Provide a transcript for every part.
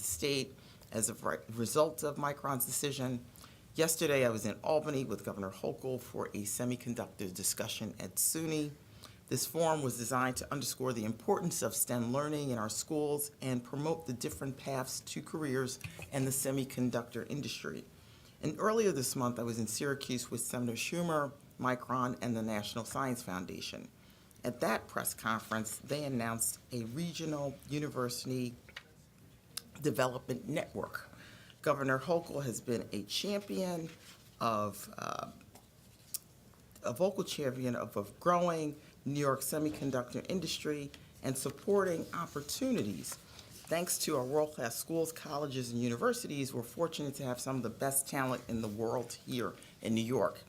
the state as a result of Micron's decision. Yesterday, I was in Albany with Governor Hochul for a semiconductor discussion at SUNY. This forum was designed to underscore the importance of STEM learning in our schools and promote the different paths to careers in the semiconductor industry. And earlier this month, I was in Syracuse with Senator Schumer, Micron, and the National Science Foundation. At that press conference, they announced a regional university development network. Governor Hochul has been a champion of, a vocal champion of growing New York semiconductor industry and supporting opportunities. Thanks to our world-class schools, colleges, and universities, we're fortunate to have some of the best talent in the world here in New York.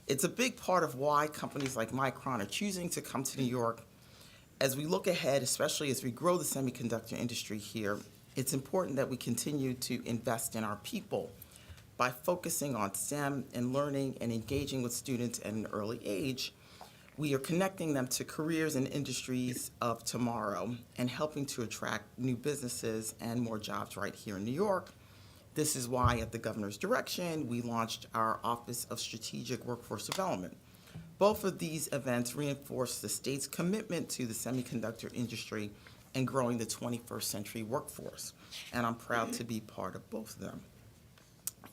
It's a big part of why companies like Micron are choosing to come to New York. As we look ahead, especially as we grow the semiconductor industry here, it's important that we continue to invest in our people by focusing on STEM and learning and engaging with students at an early age. We are connecting them to careers and industries of tomorrow and helping to attract new businesses and more jobs right here in New York. This is why, at the governor's direction, we launched our Office of Strategic Workforce Development. Both of these events reinforce the state's commitment to the semiconductor industry and growing the 21st century workforce, and I'm proud to be part of both of them.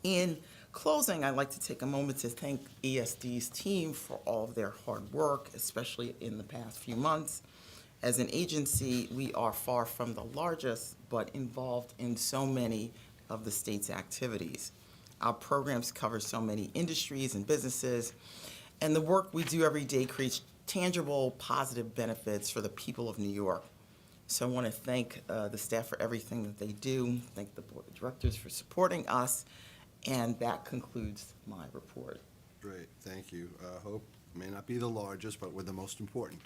In closing, I'd like to take a moment to thank ESD's team for all of their hard work, especially in the past few months. As an agency, we are far from the largest, but involved in so many of the state's activities. Our programs cover so many industries and businesses, and the work we do every day creates tangible, positive benefits for the people of New York. So I want to thank the staff for everything that they do, thank the board of directors for supporting us, and that concludes my report. Great, thank you. Hope may not be the largest, but we're the most important.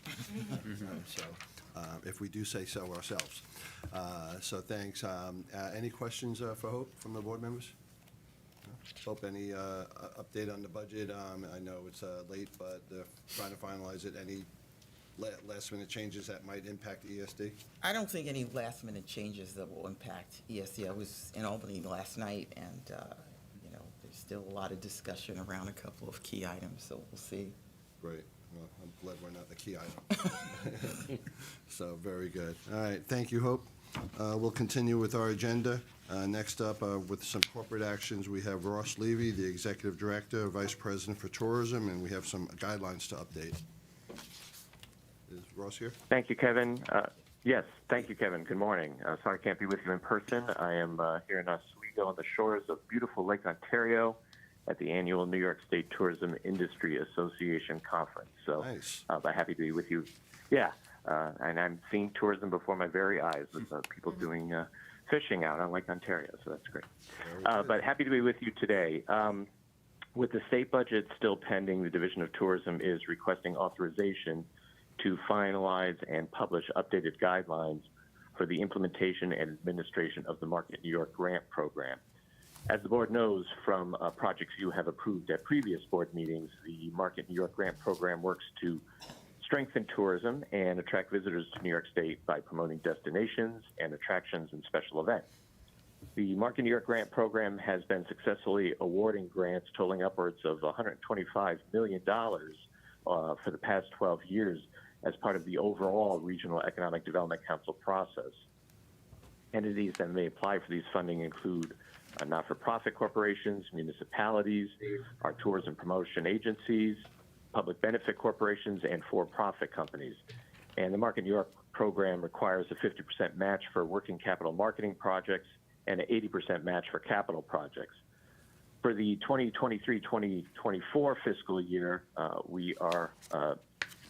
If we do say so ourselves. So thanks. Any questions for Hope from the board members? No? Hope, any update on the budget? I know it's late, but trying to finalize it. Any last minute changes that might impact ESD? I don't think any last minute changes that will impact ESD. I was in Albany last night, and there's still a lot of discussion around a couple of key items, so we'll see. Great. Well, I'm glad we're not the key item. So very good. All right, thank you, Hope. We'll continue with our agenda. Next up, with some corporate actions, we have Ross Levy, the Executive Director, Vice President for Tourism, and we have some guidelines to update. Is Ross here? Thank you, Kevin. Yes, thank you, Kevin. Good morning. Sorry I can't be with you in person. I am here in Oswego on the shores of beautiful Lake Ontario at the annual New York State Tourism Industry Association Conference. So nice. I'm happy to be with you. Yeah, and I'm seeing tourism before my very eyes with people doing fishing out on Lake Ontario, so that's great. But happy to be with you today. With the state budget still pending, the Division of Tourism is requesting authorization to finalize and publish updated guidelines for the implementation and administration of the Market New York grant program. As the board knows from projects you have approved at previous board meetings, the Market New York grant program works to strengthen tourism and attract visitors to New York State by promoting destinations and attractions and special events. The Market New York grant program has been successfully awarding grants totaling upwards of $125 million for the past 12 years as part of the overall Regional Economic Development Council process. Entities that may apply for these funding include not-for-profit corporations, municipalities, our tourism promotion agencies, public benefit corporations, and for-profit companies. And the Market New York program requires a 50% match for working capital marketing projects and an 80% match for capital projects. For the 2023-2024 fiscal year, we are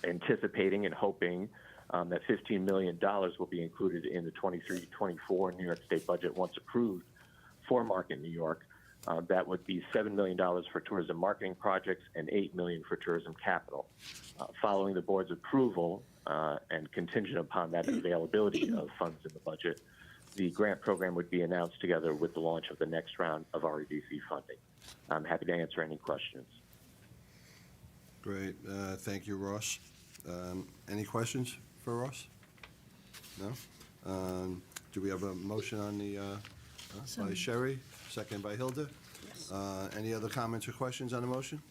anticipating and hoping that $15 million will be included in the 23-24 New York State budget once approved for Market New York. That would be $7 million for tourism marketing projects and $8 million for tourism capital. Following the board's approval and contingent upon that availability of funds in the budget, the grant program would be announced together with the launch of the next round of REDC funding. I'm happy to answer any questions. Great. Thank you, Ross. Any questions for Ross? No? Do we have a motion on the, by Sherry, second by Hilda? Any other comments or questions on the motion?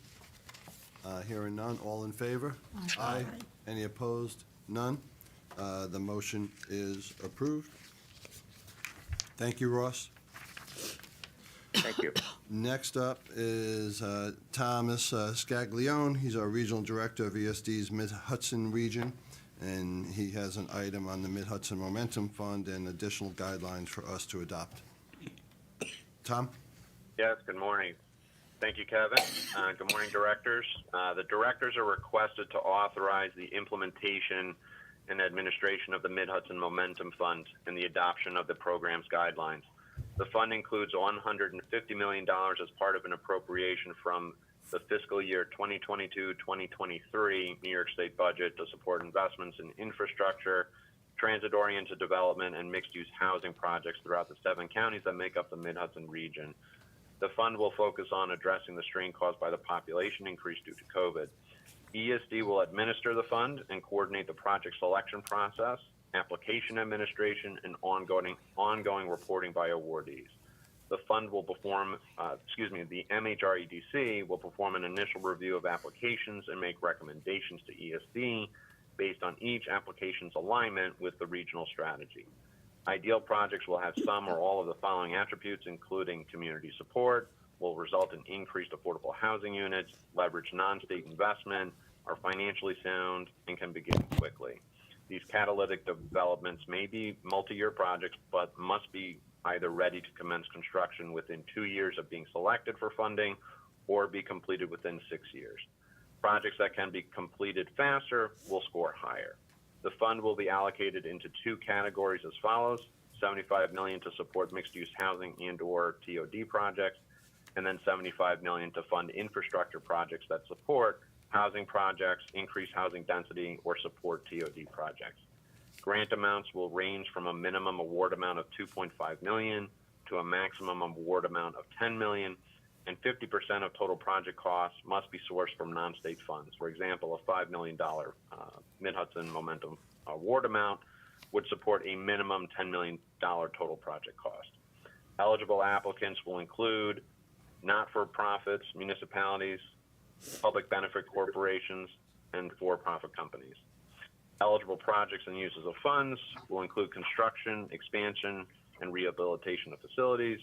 Hearing none, all in favor? Aye. Any opposed? None. The motion is approved. Thank you, Ross. Thank you. Next up is Thomas Scaglione. He's our Regional Director of ESD's Mid-Hudson Region, and he has an item on the Mid-Hudson Momentum Fund and additional guidelines for us to adopt. Tom? Yes, good morning. Thank you, Kevin. Good morning, directors. The directors are requested to authorize the implementation and administration of the Mid-Hudson Momentum Fund and the adoption of the program's guidelines. The fund includes $150 million as part of an appropriation from the fiscal year 2022-2023 New York State budget to support investments in infrastructure, transit-oriented development, and mixed-use housing projects throughout the 7 counties that make up the Mid-Hudson region. The fund will focus on addressing the strain caused by the population increase due to COVID. ESD will administer the fund and coordinate the project selection process, application administration, and ongoing reporting by awardees. The fund will perform, the MHREDC will perform an initial review of applications and make recommendations to ESD based on each application's alignment with the regional strategy. Ideal projects will have some or all of the following attributes, including community support, will result in increased affordable housing units, leverage non-state investment, are financially sound, and can begin quickly. These catalytic developments may be multi-year projects, but must be either ready to commence construction within 2 years of being selected for funding or be completed within 6 years. Projects that can be completed faster will score higher. The fund will be allocated into 2 categories as follows: $75 million to support mixed-use housing and/or TOD projects, and then $75 million to fund infrastructure projects that support housing projects, increase housing density, or support TOD projects. Grant amounts will range from a minimum award amount of $2.5 million to a maximum award amount of $10 million, and 50% of total project costs must be sourced from non-state funds. For example, a $5 million Mid-Hudson Momentum award amount would support a minimum $10 million total project cost. Eligible applicants will include not-for-profits, municipalities, public benefit corporations, and for-profit companies. Eligible projects and uses of funds will include construction, expansion, and rehabilitation of facilities,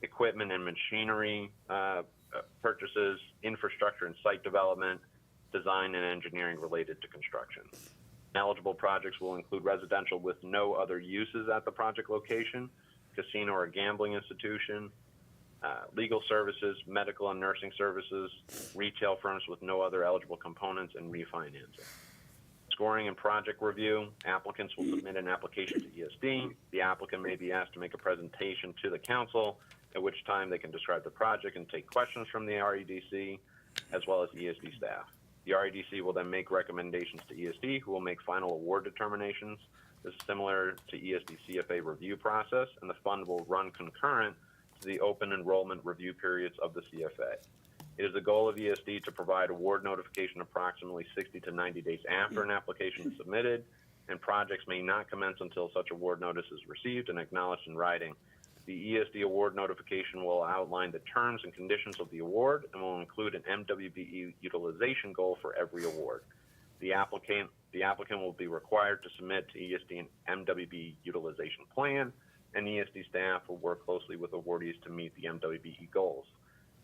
equipment and machinery purchases, infrastructure and site development, design and engineering related to construction. Eligible projects will include residential with no other uses at the project location, casino or gambling institution, legal services, medical and nursing services, retail firms with no other eligible components, and refinancing. Scoring and project review, applicants will submit an application to ESD. The applicant may be asked to make a presentation to the council, at which time they can describe the project and take questions from the REDC, as well as ESD staff. The REDC will then make recommendations to ESD, who will make final award determinations. This is similar to ESD CFA review process, and the fund will run concurrent to the open enrollment review periods of the CFA. It is the goal of ESD to provide award notification approximately 60 to 90 days after an application is submitted, and projects may not commence until such award notice is received and acknowledged in writing. The ESD award notification will outline the terms and conditions of the award and will include an MWBE utilization goal for every award. The applicant will be required to submit to ESD an MWBE utilization plan, and ESD staff will work closely with awardees to meet the MWBE goals.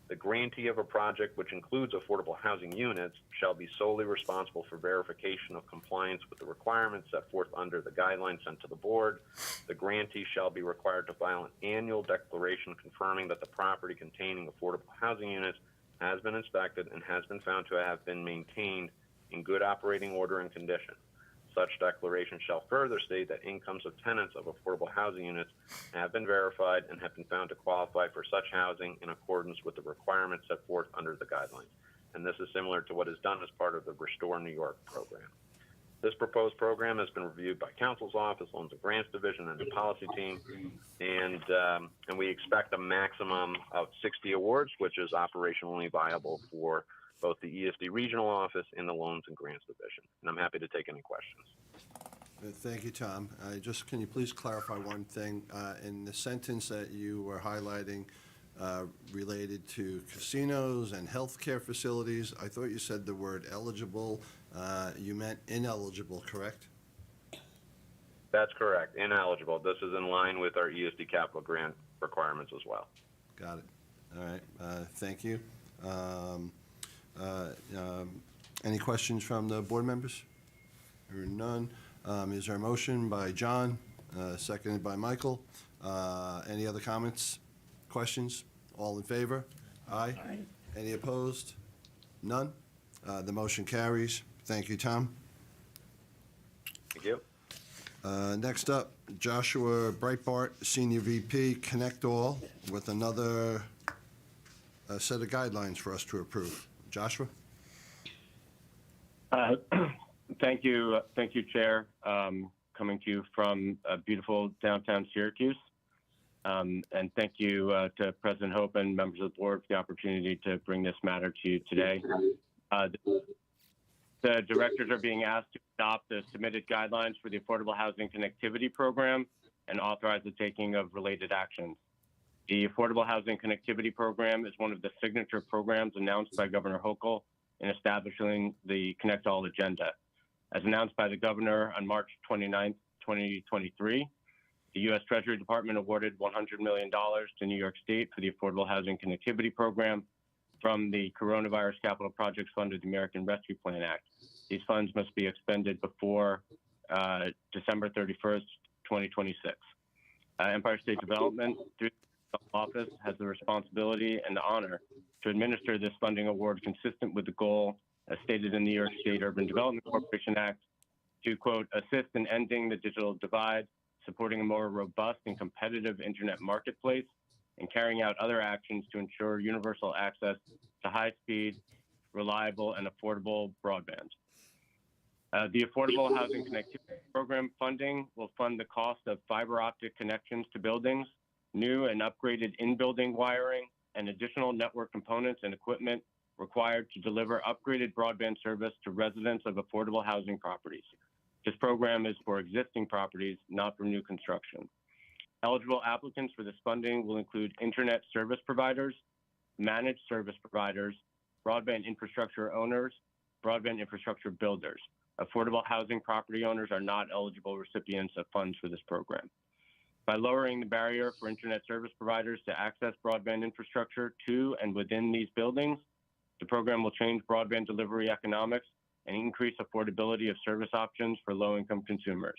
The grantee of a project, which includes affordable housing units, shall be solely responsible for verification of compliance with the requirements set forth under the guidelines sent to the board. The grantee shall be required to file an annual declaration confirming that the property containing affordable housing units has been inspected and has been found to have been maintained in good operating order and condition. Such declaration shall further state that incomes of tenants of affordable housing units have been verified and have been found to qualify for such housing in accordance with the requirements set forth under the guidelines. And this is similar to what is done as part of the Restore New York program. This proposed program has been reviewed by Council's Office, Loans and Grants Division, and the policy team, and we expect a maximum of 60 awards, which is operationally viable for both the ESD Regional Office and the Loans and Grants Division. And I'm happy to take any questions. Thank you, Tom. Can you please clarify one thing? In the sentence that you were highlighting related to casinos and healthcare facilities, I thought you said the word eligible. You meant ineligible, correct? That's correct. Ineligible. This is in line with our ESD capital grant requirements as well. Got it. All right. Thank you. Any questions from the board members? Hearing none. Is there a motion by John, seconded by Michael? Any other comments, questions? All in favor? Aye. Aye. Any opposed? None? The motion carries. Thank you, Tom. Thank you. Next up, Joshua Breitbart, Senior VP, Connect All, with another set of guidelines for us to approve. Joshua? Thank you, Chair. Coming to you from beautiful downtown Syracuse. And thank you to President Hope and members of the board for the opportunity to bring this matter to you today. The directors are being asked to adopt the submitted guidelines for the Affordable Housing Connectivity Program and authorize the taking of related actions. The Affordable Housing Connectivity Program is one of the signature programs announced by Governor Hochul in establishing the Connect All agenda. As announced by the governor on March 29, 2023, the U.S. Treasury Department awarded $100 million to New York State for the Affordable Housing Connectivity Program from the Coronavirus Capital Projects Fund of the American Rescue Plan Act. These funds must be expended before December 31st, 2026. Empire State Development, through the office, has the responsibility and the honor to administer this funding award consistent with the goal, as stated in the New York State Urban Development Corporation Act, to, quote, assist in ending the digital divide, supporting a more robust and competitive internet marketplace, and carrying out other actions to ensure universal access to high-speed, reliable, and affordable broadband. The Affordable Housing Connectivity Program funding will fund the cost of fiber optic connections to buildings, new and upgraded in-building wiring, and additional network components and equipment required to deliver upgraded broadband service to residents of affordable housing properties. This program is for existing properties, not for new construction. Eligible applicants for this funding will include internet service providers, managed service providers, broadband infrastructure owners, broadband infrastructure builders. Affordable housing property owners are not eligible recipients of funds for this program. By lowering the barrier for internet service providers to access broadband infrastructure to and within these buildings, the program will change broadband delivery economics and increase affordability of service options for low-income consumers.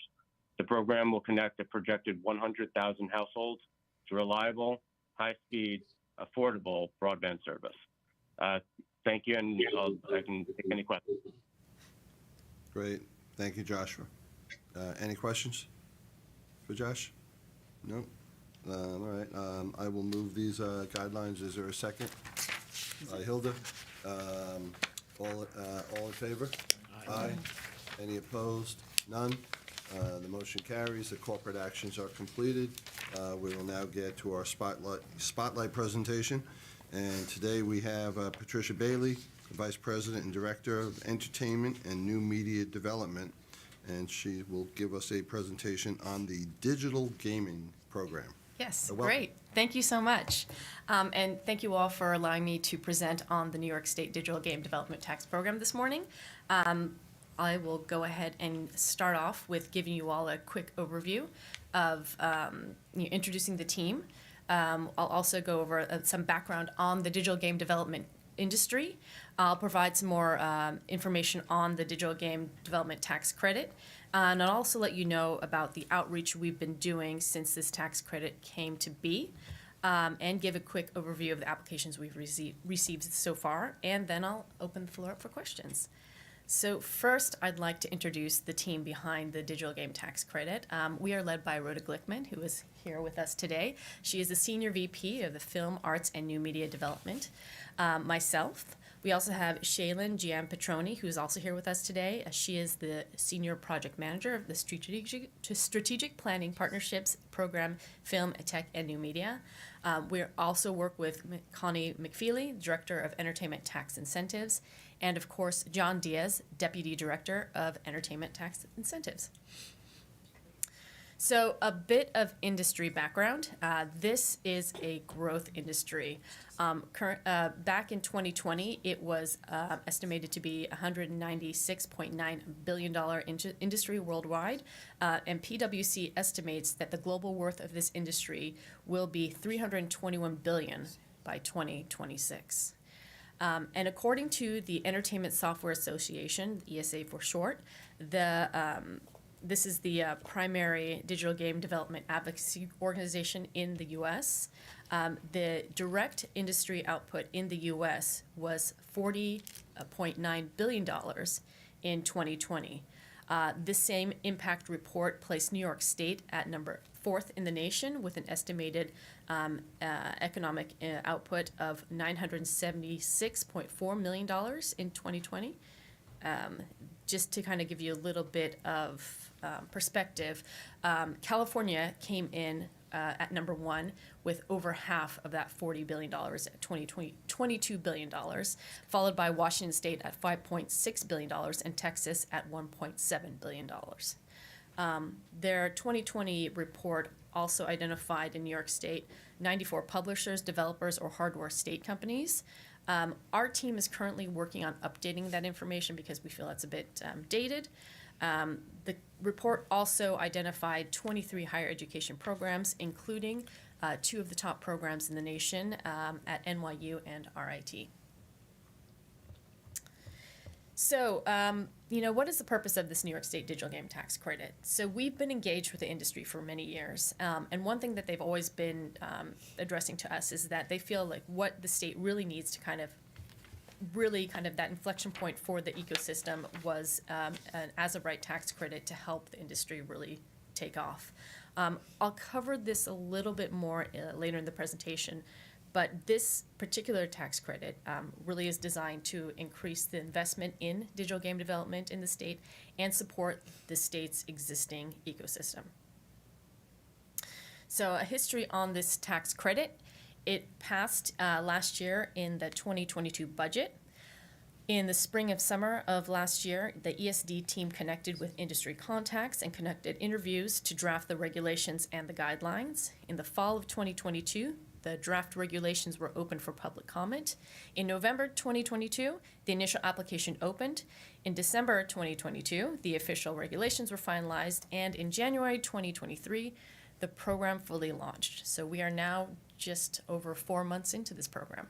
The program will connect a projected 100,000 households to reliable, high-speed, affordable broadband service. Thank you, and I can take any questions. Great. Thank you, Joshua. Any questions for Josh? No? All right. I will move these guidelines. Is there a second? Hilda? All in favor? Aye. Any opposed? None? The motion carries. The corporate actions are completed. We will now get to our spotlight presentation. And today we have Patricia Bailey, Vice President and Director of Entertainment and New Media Development, and she will give us a presentation on the digital gaming program. Yes, Welcome. great. Thank you so much. And thank you all for allowing me to present on the New York State Digital Game Development Tax Program this morning. I will go ahead and start off with giving you all a quick overview of introducing the team. I'll also go over some background on the digital game development industry. I'll provide some more information on the digital game development tax credit. And I'll also let you know about the outreach we've been doing since this tax credit came to be, and give a quick overview of the applications we've received so far, and then I'll open the floor up for questions. So first, I'd like to introduce the team behind the digital game tax credit. We are led by Rhoda Glickman, who is here with us today. She is the Senior VP of the Film, Arts, and New Media Development. Myself, we also have Shaylin Giampetroni, who is also here with us today. She is the Senior Project Manager of the Strategic Planning Partnerships Program, Film, Tech, and New Media. We also work with Connie McFeely, Director of Entertainment Tax Incentives, and of course, John Diaz, Deputy Director of Entertainment Tax Incentives. So, a bit of industry background. This is a growth industry. Back in 2020, it was estimated to be $196.9 billion industry worldwide, and PwC estimates that the global worth of this industry will be $321 billion by 2026. And according to the Entertainment Software Association, ESA for short, this is the primary digital game development advocacy organization in the U.S. The direct industry output in the U.S. was $40.9 billion in 2020. This same impact report placed New York State at number 4th in the nation with an estimated economic output of $976.4 million in 2020. Just to kind of give you a little bit of perspective, California came in at number 1 with over half of that $40 billion at $22 billion, followed by Washington State at $5.6 billion and Texas at $1.7 billion. Their 2020 report also identified in New York State 94 publishers, developers, or hardware state companies. Our team is currently working on updating that information because we feel it's a bit dated. The report also identified 23 higher education programs, including 2 of the top programs in the nation at NYU and RIT. So, what is the purpose of this New York State digital game tax credit? So we've been engaged with the industry for many years, and one thing that they've always been addressing to us is that they feel like what the state really needs to kind of that inflection point for the ecosystem was an as-of-right tax credit to help the industry really take off. I'll cover this a little bit more later in the presentation, but this particular tax credit really is designed to increase the investment in digital game development in the state and support the state's existing ecosystem. So a history on this tax credit. It passed last year in the 2022 budget. In the spring and summer of last year, the ESD team connected with industry contacts and conducted interviews to draft the regulations and the guidelines. In the fall of 2022, the draft regulations were open for public comment. In November 2022, the initial application opened. In December 2022, the official regulations were finalized. And in January 2023, the program fully launched. So we are now just over 4 months into this program.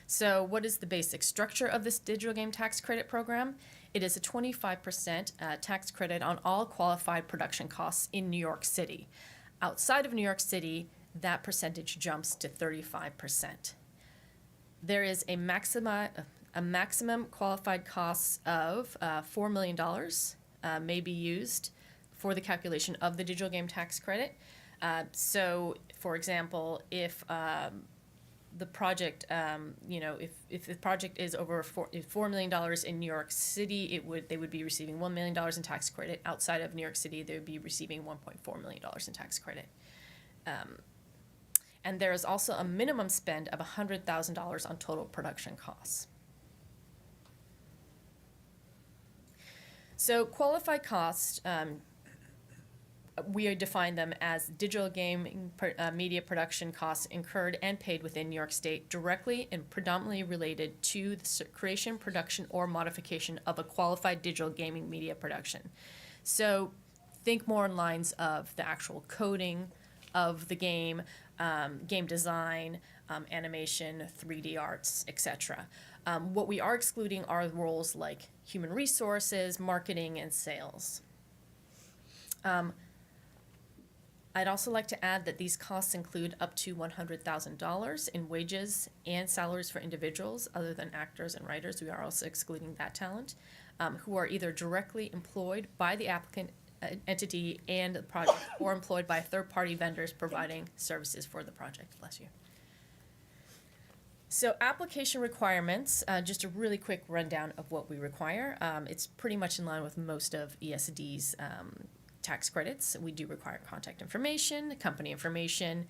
So what is the basic structure of this digital game tax credit program? It is a 25% tax credit on all qualified production costs in New York City. Outside of New York City, that percentage jumps to 35%. There is a maximum qualified cost of $4 million may be used for the calculation of the digital game tax credit. So, for example, if the project, if the project is over $4 million in New York City, they would be receiving $1 million in tax credit. Outside of New York City, they would be receiving $1.4 million in tax credit. And there is also a minimum spend of $100,000 on total production costs. So qualified costs, we define them as digital game media production costs incurred and paid within New York State directly and predominantly related to the creation, production, or modification of a qualified digital gaming media production. So think more in lines of the actual coding of the game, game design, animation, 3D arts, etc. What we are excluding are roles like human resources, marketing, and sales. I'd also like to add that these costs include up to $100,000 in wages and salaries for individuals other than actors and writers. We are also excluding that talent, who are either directly employed by the applicant entity and the project or employed by third-party vendors providing services for the project. Bless you. So application requirements, just a really quick rundown of what we require. It's pretty much in line with most of ESD's tax credits. We do require contact information, company information,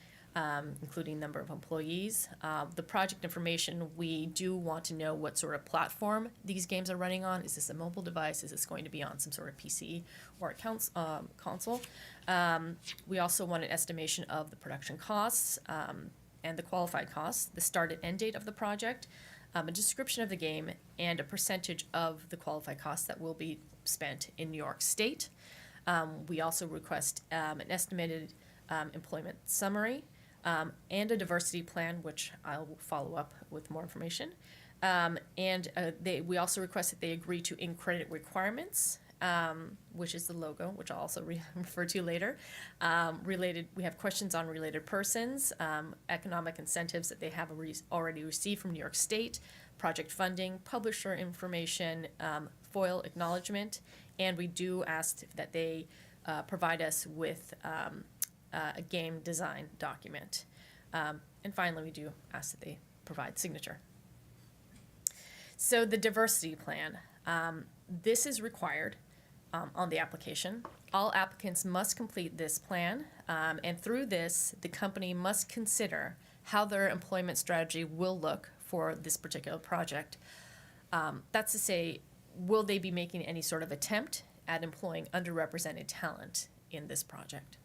including number of employees. The project information, we do want to know what sort of platform these games are running on. Is this a mobile device? Is this going to be on some sort of PC or a console? We also want an estimation of the production costs and the qualified costs, the start and end date of the project, a description of the game, and a percentage of the qualified costs that will be spent in New York State. We also request an estimated employment summary and a diversity plan, which I'll follow up with more information. We also request that they agree to in-credit requirements, which is the logo, which I'll also refer to later. We have questions on related persons, economic incentives that they have already received from New York State, project funding, publisher information, FOIL acknowledgement, and we do ask that they provide us with a game design document. And finally, we do ask that they provide signature. So the diversity plan, this is required on the application. All applicants must complete this plan, and through this, the company must consider how their employment strategy will look for this particular project. That's to say, will they be making any sort of attempt at employing underrepresented talent in this project?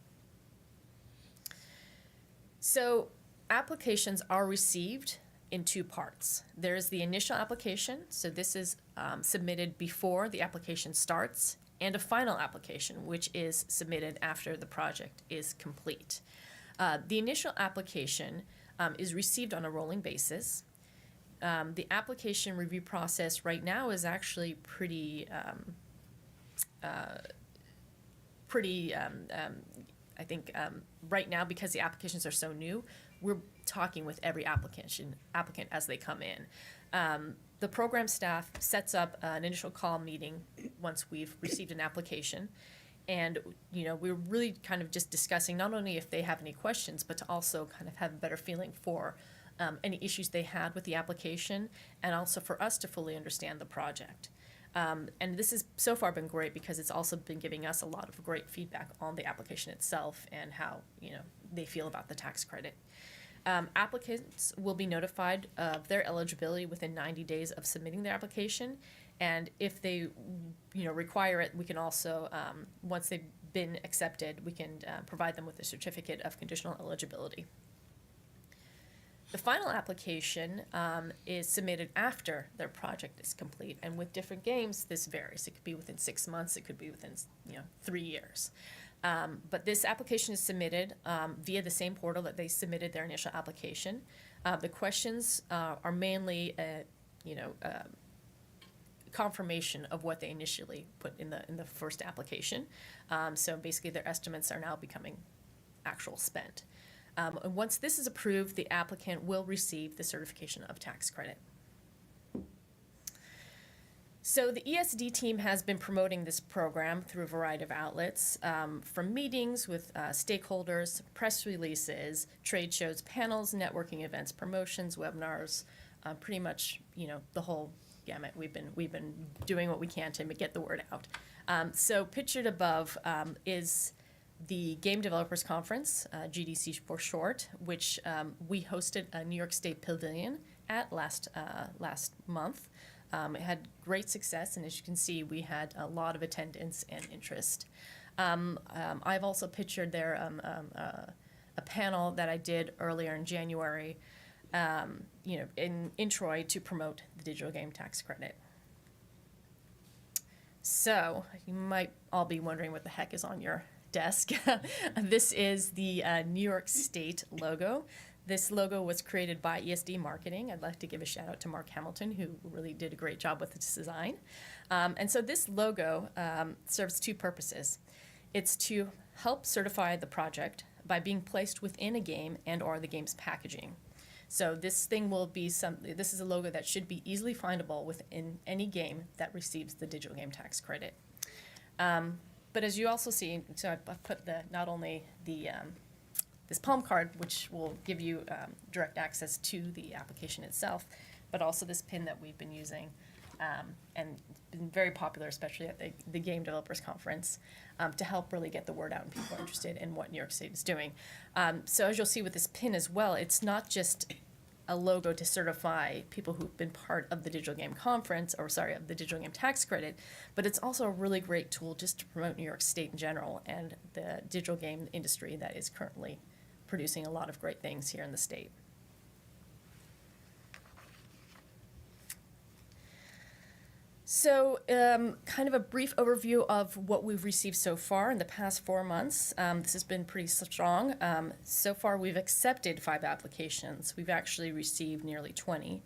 So applications are received in two parts. There's the initial application, so this is submitted before the application starts, and a final application, which is submitted after the project is complete. The initial application is received on a rolling basis. The application review process right now is actually pretty I think right now, because the applications are so new, we're talking with every applicant as they come in. The program staff sets up an initial call meeting once we've received an application. And, we're really kind of just discussing not only if they have any questions, but to also kind of have a better feeling for any issues they had with the application, and also for us to fully understand the project. And this has so far been great because it's also been giving us a lot of great feedback on the application itself and how, they feel about the tax credit. Applicants will be notified of their eligibility within 90 days of submitting their application. And if they, require it, we can also, once they've been accepted, we can provide them with a certificate of conditional eligibility. The final application is submitted after their project is complete, and with different games, this varies. It could be within 6 months, it could be within 3 years. But this application is submitted via the same portal that they submitted their initial application. The questions are mainly, confirmation of what they initially put in the first application. So basically, their estimates are now becoming actual spent. And once this is approved, the applicant will receive the certification of tax credit. So the ESD team has been promoting this program through a variety of outlets, from meetings with stakeholders, press releases, trade shows, panels, networking events, promotions, webinars, pretty much, the whole gamut. We've been doing what we can to get the word out. So pictured above is the Game Developers Conference, GDC for short, which we hosted a New York State Pavilion at last month. It had great success, and as you can see, we had a lot of attendance and interest. I've also pictured there a panel that I did earlier in January, in Troy to promote the digital game tax credit. So you might all be wondering what the heck is on your desk. This is the New York State logo. This logo was created by ESD Marketing. I'd like to give a shout out to Mark Hamilton, who really did a great job with its design. And so this logo serves two purposes. It's to help certify the project by being placed within a game and or the game's packaging. So this thing will be this is a logo that should be easily findable within any game that receives the digital game tax credit. But as you also see, so I've put not only this palm card, which will give you direct access to the application itself, but also this pin that we've been using and been very popular, especially at the Game Developers Conference, to help really get the word out and people are interested in what New York State is doing. So as you'll see with this pin as well, it's not just a logo to certify people who've been part of the Digital Game Conference, or sorry, of the Digital Game Tax Credit, but it's also a really great tool just to promote New York State in general and the digital game industry that is currently producing a lot of great things here in the state. So, kind of a brief overview of what we've received so far in the past 4 months. This has been pretty strong. So far, we've accepted 5 applications. We've actually received nearly 20,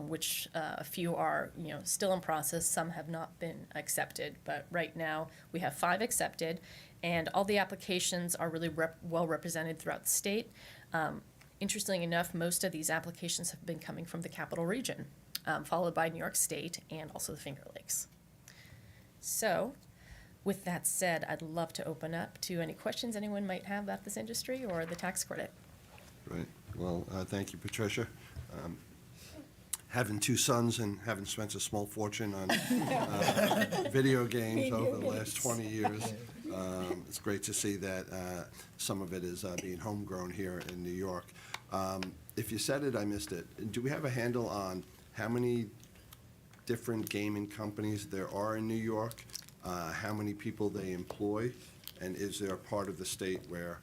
which a few are, still in process. Some have not been accepted, but right now we have 5 accepted, and all the applications are really well represented throughout the state. Interestingly enough, most of these applications have been coming from the Capital Region. Followed by New York State and also the Finger Lakes. So, with that said, I'd love to open up to any questions anyone might have about this industry or the tax credit. Right. Well, thank you, Patricia. Having 2 sons and having spent a small fortune on video games over the last 20 years, it's great to see that some of it is being homegrown here in New York. If you said it, I missed it. Do we have a handle on how many different gaming companies there are in New York, how many people they employ, and is there a part of the state where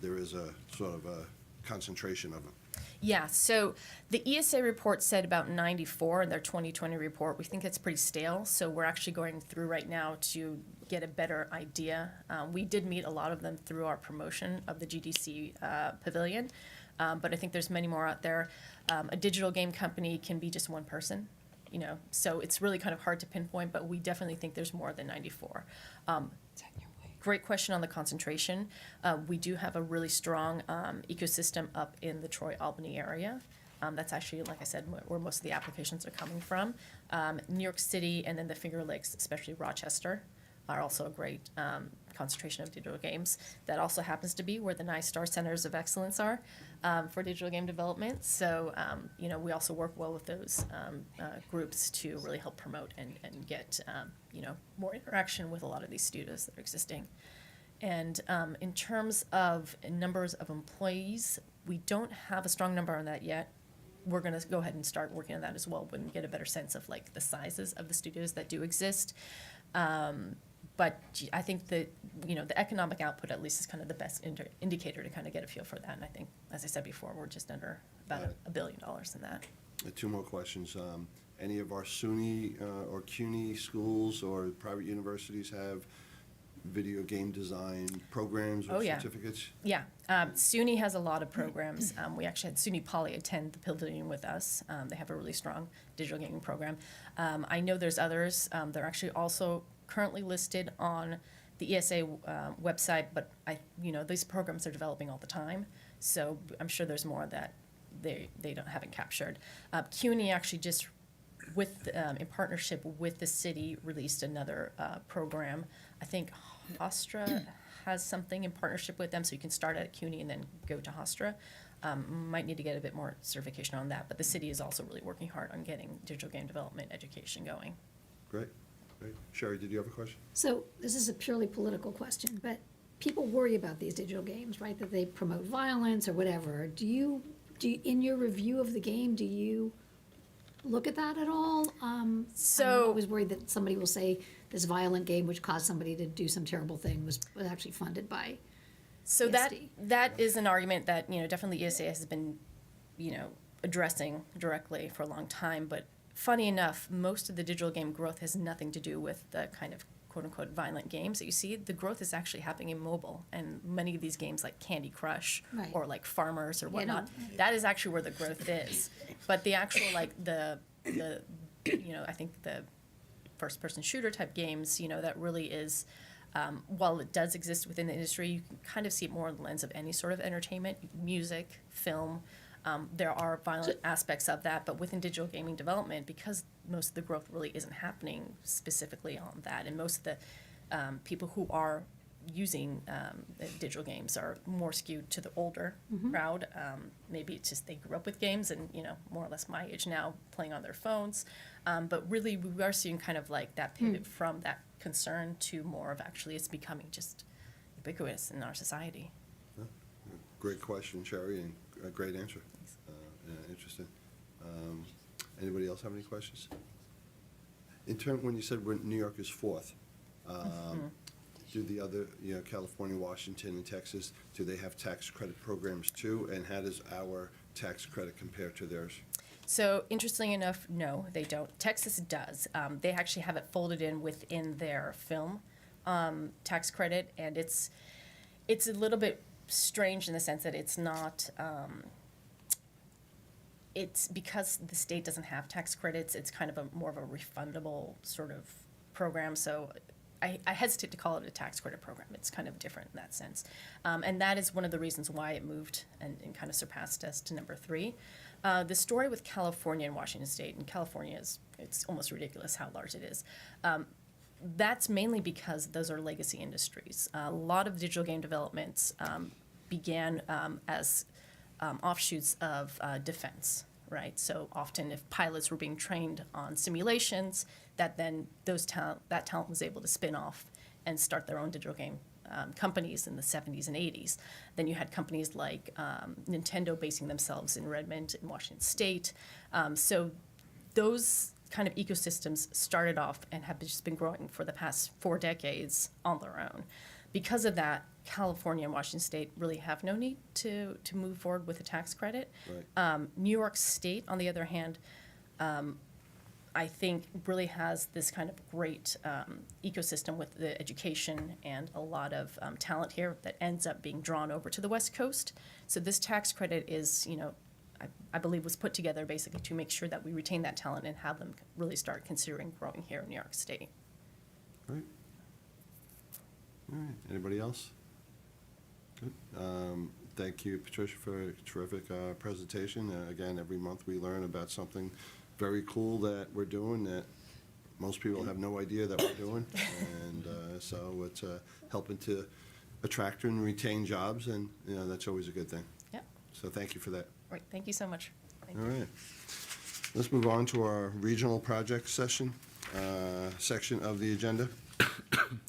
there is a sort of a concentration of them? Yeah, so the ESA report said about 94 in their 2020 report. We think it's pretty stale, so we're actually going through right now to get a better idea. We did meet a lot of them through our promotion of the GDC pavilion, but I think there's many more out there. A digital game company can be just one person, so it's really kind of hard to pinpoint, but we definitely think there's more than 94. Great question on the concentration. We do have a really strong ecosystem up in the Troy-Albany area. That's actually, like I said, where most of the applications are coming from. New York City and then the Finger Lakes, especially Rochester, are also a great concentration of digital games. That also happens to be where the NISTAR Centers of Excellence are for digital game development. So, we also work well with those groups to really help promote and get, more interaction with a lot of these studios that are existing. And in terms of numbers of employees, we don't have a strong number on that yet. We're going to go ahead and start working on that as well when we get a better sense of like the sizes of the studios that do exist. But I think that, the economic output at least is kind of the best indicator to kind of get a feel for that. And I think, as I said before, we're just under about $1 billion in that. 2 more questions. Any of our SUNY or CUNY schools or private universities have video game design programs or certificates? Yeah, SUNY has a lot of programs. We actually had SUNY Poly attend the pavilion with us. They have a really strong digital gaming program. I know there's others. They're actually also currently listed on the ESA website, but these programs are developing all the time. So I'm sure there's more that they haven't captured. CUNY actually just in partnership with the city released another program. I think Hofstra has something in partnership with them, so you can start at CUNY and then go to Hofstra. Might need to get a bit more certification on that, but the city is also really working hard on getting digital game development education going. Great. Sherry, did you have a question? So this is a purely political question, but people worry about these digital games, right? That they promote violence or whatever. Do you in your review of the game, do you look at that at all? I'm always worried that somebody will say this violent game which caused somebody to do some terrible thing was actually funded by So ESD. that is an argument that definitely ESA has been addressing directly for a long time, but funny enough, most of the digital game growth has nothing to do with the kind of quote-unquote violent games that you see. The growth is actually happening in mobile, and many of these games like Candy Crush Right. or like Farmers or Yeah, whatnot, no. that is actually where the growth is. But the actual like the I think the first-person shooter type games, that really is, while it does exist within the industry, you can kind of see it more in the lens of any sort of entertainment, music, film. There are violent aspects of that, but within digital gaming development, because most of the growth really isn't happening specifically on that, and most of the people who are using digital games are more skewed to the older crowd. Maybe it's just they grew up with games and, more or less my age now, playing on their phones. But really, we are seeing kind of like that pivot from that concern to more of actually it's becoming just ubiquitous in our society. Great question, Sherry, and a great answer. Interesting. Anybody else have any questions? When you said New York is fourth, do the other, California, Washington, and Texas, do they have tax credit programs too? And how does our tax credit compare to theirs? So interestingly enough, no, they don't. Texas does. They actually have it folded in within their film tax credit, and it's a little bit strange in the sense that it's not. It's because the state doesn't have tax credits. It's kind of more of a refundable sort of program. So I hesitate to call it a tax credit program. It's kind of different in that sense. And that is one of the reasons why it moved and kind of surpassed us to number 3. The story with California and Washington State, and California it's almost ridiculous how large it is. That's mainly because those are legacy industries. A lot of digital game developments began as offshoots of defense, right? So often if pilots were being trained on simulations, that talent was able to spin off and start their own digital game companies in the 70s and 80s. Then you had companies like Nintendo basing themselves in Redmond in Washington State. So those kind of ecosystems started off and have just been growing for the past 4 decades on their own. Because of that, California and Washington State really have no need to move forward with a tax credit. Right. New York State, on the other hand, I think really has this kind of great ecosystem with the education and a lot of talent here that ends up being drawn over to the West Coast. So this tax credit is, I believe was put together basically to make sure that we retain that talent and have them really start considering growing here in New York State. Right. All right. Anybody else? Good. Thank you, Patricia, for a terrific presentation. Again, every month we learn about something very cool that we're doing that most people have no idea that we're doing. And so it's helping to attract and retain jobs, and that's always a good thing. Yep. So thank you for that. Right. Thank you so much. Thank All you. right. Let's move on to our regional project section of the agenda.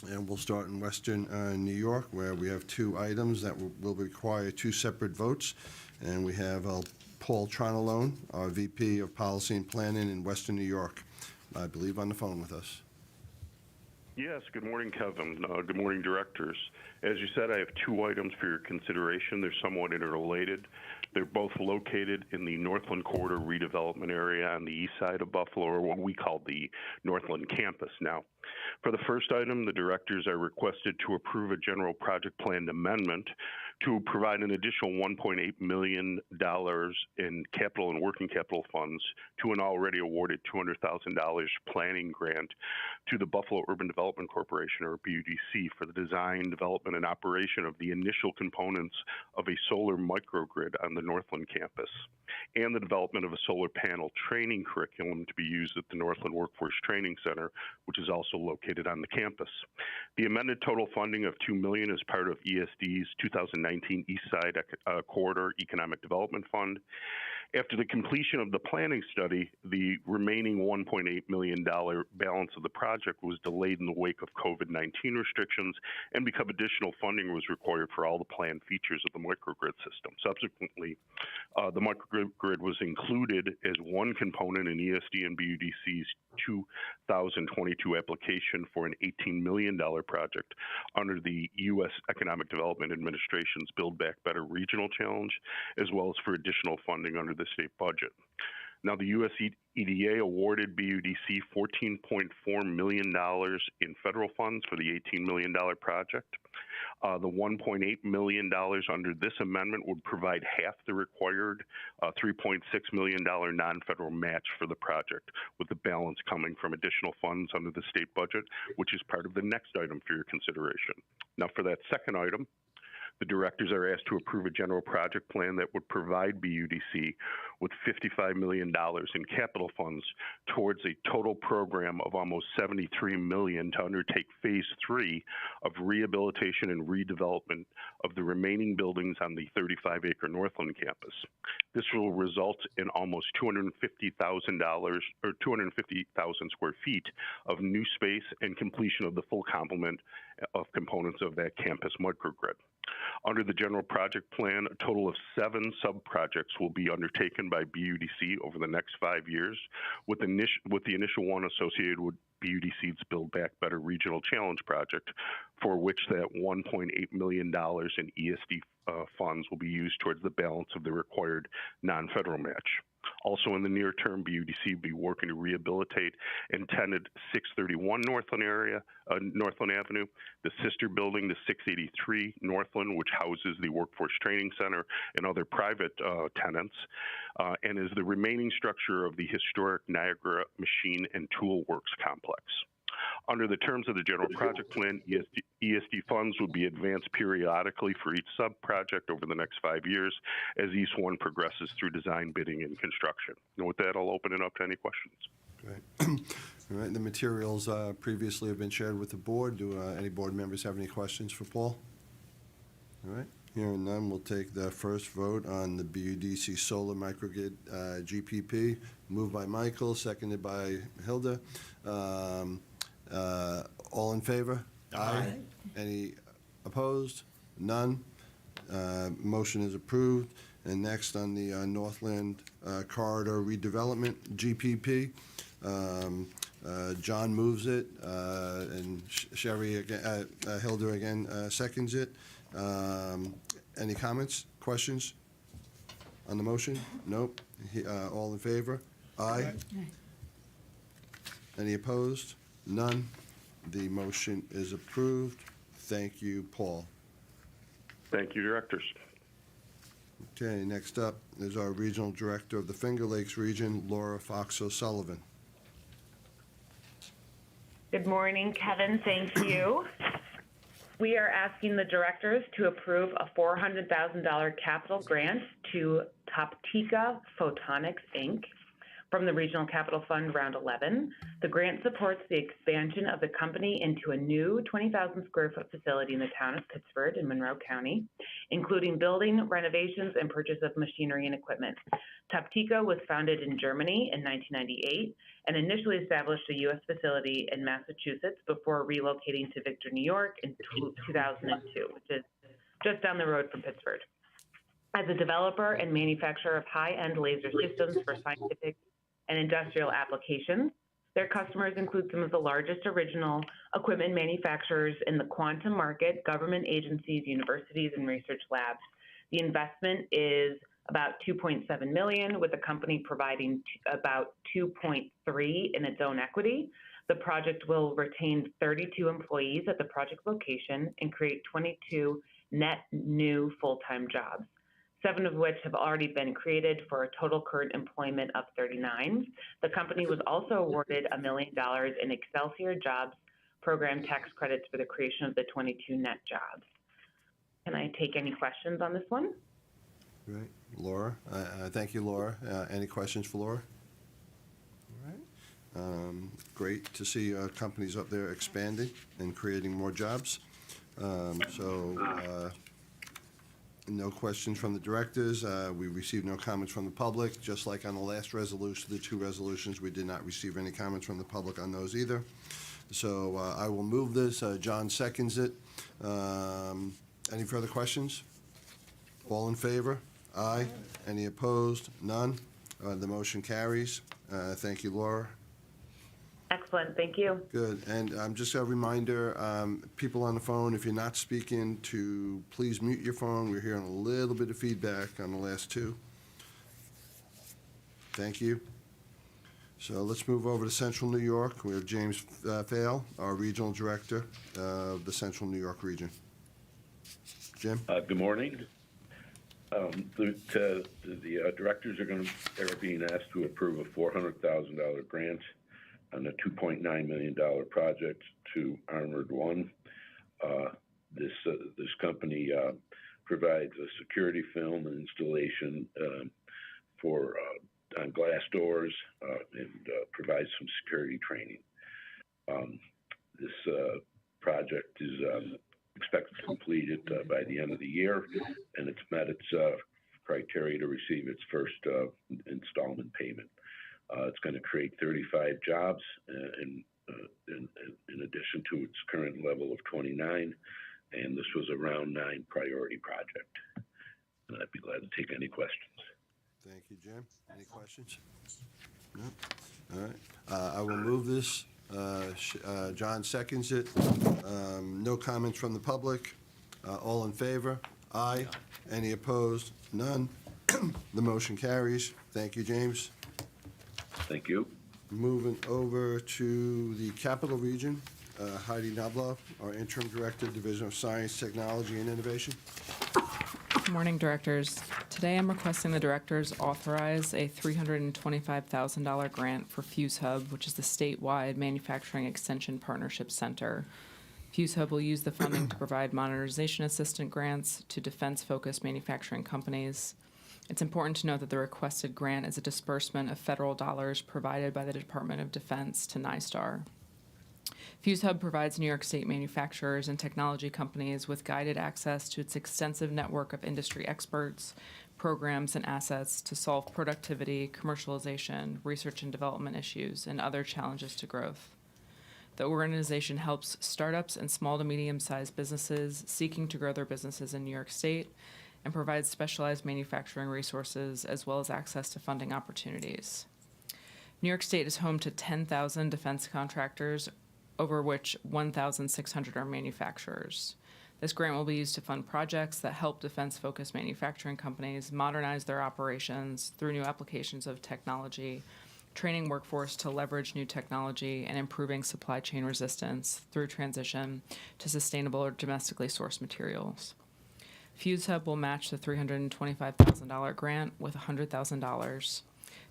And we'll start in Western New York, where we have 2 items that will require 2 separate votes. And we have Paul Tronalone, our VP of Policy and Planning in Western New York, I believe on the phone with us. Yes, good morning, Kevin. Good morning, directors. As you said, I have 2 items for your consideration. They're somewhat interrelated. They're both located in the Northland Corridor redevelopment area on the east side of Buffalo, or what we call the Northland campus now. For the first item, the directors are requested to approve a general project plan amendment to provide an additional $1.8 million in capital and working capital funds to an already awarded $200,000 planning grant to the Buffalo Urban Development Corporation, or BUDC, for the design, development, and operation of the initial components of a solar microgrid on the Northland campus, and the development of a solar panel training curriculum to be used at the Northland Workforce Training Center, which is also located on the campus. The amended total funding of $2 million is part of ESD's 2019 East Side Corridor Economic Development Fund. After the completion of the planning study, the remaining $1.8 million balance of the project was delayed in the wake of COVID-19 restrictions, and because additional funding was required for all the planned features of the microgrid system. Subsequently, the microgrid was included as one component in ESD and BUDC's 2022 application for an $18 million project under the U.S. Economic Development Administration's Build Back Better Regional Challenge, as well as for additional funding under the state budget. Now, the U.S. EDA awarded BUDC $14.4 million in federal funds for the $18 million project. The $1.8 million under this amendment would provide half the required $3.6 million non-federal match for the project, with the balance coming from additional funds under the state budget, which is part of the next item for your consideration. Now, for that second item, The directors are asked to approve a general project plan that would provide BUDC with $55 million in capital funds towards a total program of almost $73 million to undertake phase 3 of rehabilitation and redevelopment of the remaining buildings on the 35-acre Northland campus. This will result in almost $250,000 or 250,000 square feet of new space and completion of the full complement of components of that campus microgrid. Under the general project plan, a total of 7 sub-projects will be undertaken by BUDC over the next 5 years, with the initial one associated with BUDC's Build Back Better Regional Challenge project, for which that $1.8 million in ESD funds will be used towards the balance of the required non-federal match. Also in the near term, BUDC will be working to rehabilitate intended 631 Northland Avenue, the sister building, the 683 Northland, which houses the Workforce Training Center and other private tenants, and is the remaining structure of the historic Niagara Machine and Tool Works complex. Under the terms of the general project plan, ESD funds would be advanced periodically for each sub-project over the next 5 years as each one progresses through design, bidding, and construction. And with that, I'll open it up to any questions. Great. All right, the materials previously have been shared with the board. Do any board members have any questions for Paul? All right, hearing none, we'll take the first vote on the BUDC Solar Microgrid GPP. Moved by Michael, seconded by Hilda. All in favor? Aye. Any opposed? None. Motion is approved. And next on the Northland Corridor Redevelopment GPP, John moves it, and Sherry again, Hilda again seconds it. Any comments, questions on the motion? Nope. All in favor? Aye. Any opposed? None. The motion is approved. Thank you, Paul. Thank you, directors. Okay, next up is our Regional Director of the Finger Lakes Region, Laura Fox O'Sullivan. Good morning, Kevin. Thank you. We are asking the directors to approve a $400,000 capital grant to Toptica Photonics, Inc. from the Regional Capital Fund Round 11. The grant supports the expansion of the company into a new 20,000 square foot facility in the town of Pittsford in Monroe County, including building renovations and purchase of machinery and equipment. Toptica was founded in Germany in 1998 and initially established a U.S. facility in Massachusetts before relocating to Victor, New York in 2002, which is just down the road from Pittsford. As a developer and manufacturer of high-end laser systems for scientific and industrial applications, their customers include some of the largest original equipment manufacturers in the quantum market, government agencies, universities, and research labs. The investment is about $2.7 million, with the company providing about $2.3 in its own equity. The project will retain 32 employees at the project location and create 22 net new full-time jobs, 7 of which have already been created for a total current employment of 39. The company was also awarded $1 million in Excelsior Jobs Program tax credits for the creation of the 22 net jobs. Can I take any questions on this one? Great. Laura, thank you, Laura. Any questions for Laura? All right. Great to see companies up there expanding and creating more jobs. No questions from the directors. We received no comments from the public. Just like on the last resolution, the 2 resolutions, we did not receive any comments from the public on those either. So I will move this. John seconds it. Any further questions? All in favor? Aye. Any opposed? None. The motion carries. Thank you, Laura. Excellent. Thank you. Good. And just a reminder, people on the phone, if you're not speaking, to please mute your phone. We're hearing a little bit of feedback on the last 2. Thank you. So let's move over to Central New York. We have James Fail, our Regional Director of the Central New York region. Jim? Good morning. The directors are being asked to approve a $400,000 grant on a $2.9 million project to Armored One. This company provides a security film and installation for on glass doors and provides some security training. This project is expected to complete it by the end of the year, and it's met its criteria to receive its first installment payment. It's going to create 35 jobs in addition to its current level of 29, and this was a round 9 priority project. And I'd be glad to take any questions. Thank you, Jim. Any questions? No? All right. I will move this. John seconds it. No comments from the public. All in favor? Aye. Any opposed? None. The motion carries. Thank you, James. Thank you. Moving over to the Capital Region, Heidi Knobloch, our Interim Director, Division of Science, Technology, and Innovation. Good morning, directors. Today I'm requesting the directors authorize a $325,000 grant for Fuse Hub, which is the statewide Manufacturing Extension Partnership Center. Fuse Hub will use the funding to provide modernization assistant grants to defense-focused manufacturing companies. It's important to note that the requested grant is a disbursement of federal dollars provided by the Department of Defense to NISTAR. Fuse Hub provides New York State manufacturers and technology companies with guided access to its extensive network of industry experts, programs, and assets to solve productivity, commercialization, research and development issues, and other challenges to growth. The organization helps startups and small to medium-sized businesses seeking to grow their businesses in New York State and provides specialized manufacturing resources as well as access to funding opportunities. New York State is home to 10,000 defense contractors, over which 1,600 are manufacturers. This grant will be used to fund projects that help defense-focused manufacturing companies modernize their operations through new applications of technology, training workforce to leverage new technology, and improving supply chain resistance through transition to sustainable or domestically sourced materials. Fuse Hub will match the $325,000 grant with $100,000.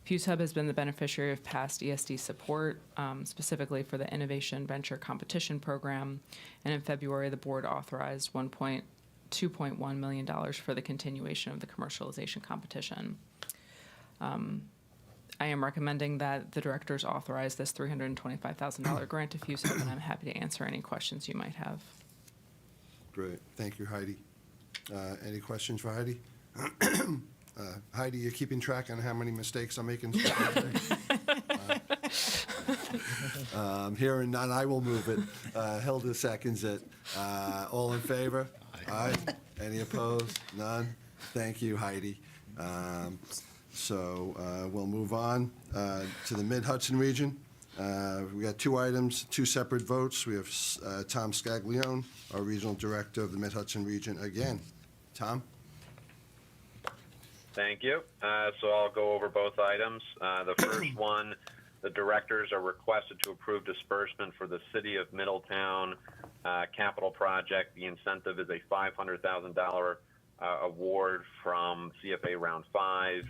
Fuse Hub has been the beneficiary of past ESD support, specifically for the Innovation Venture Competition Program, and in February, the board authorized $2.1 million for the continuation of the commercialization competition. I am recommending that the directors authorize this $325,000 grant to Fuse Hub, and I'm happy to answer any questions you might have. Great. Thank you, Heidi. Any questions for Heidi? Heidi, you're keeping track on how many mistakes I'm making? Hearing none, I will move it. Hilda seconds it. All in favor? Aye. Any opposed? None? Thank you, Heidi. So we'll move on to the Mid-Hudson region. We got 2 items, 2 separate votes. We have Tom Scaglione, our Regional Director of the Mid-Hudson region again. Tom? Thank you. So I'll go over both items. The first one, the directors are requested to approve disbursement for the City of Middletown capital project. The incentive is a $500,000 award from CFA Round 5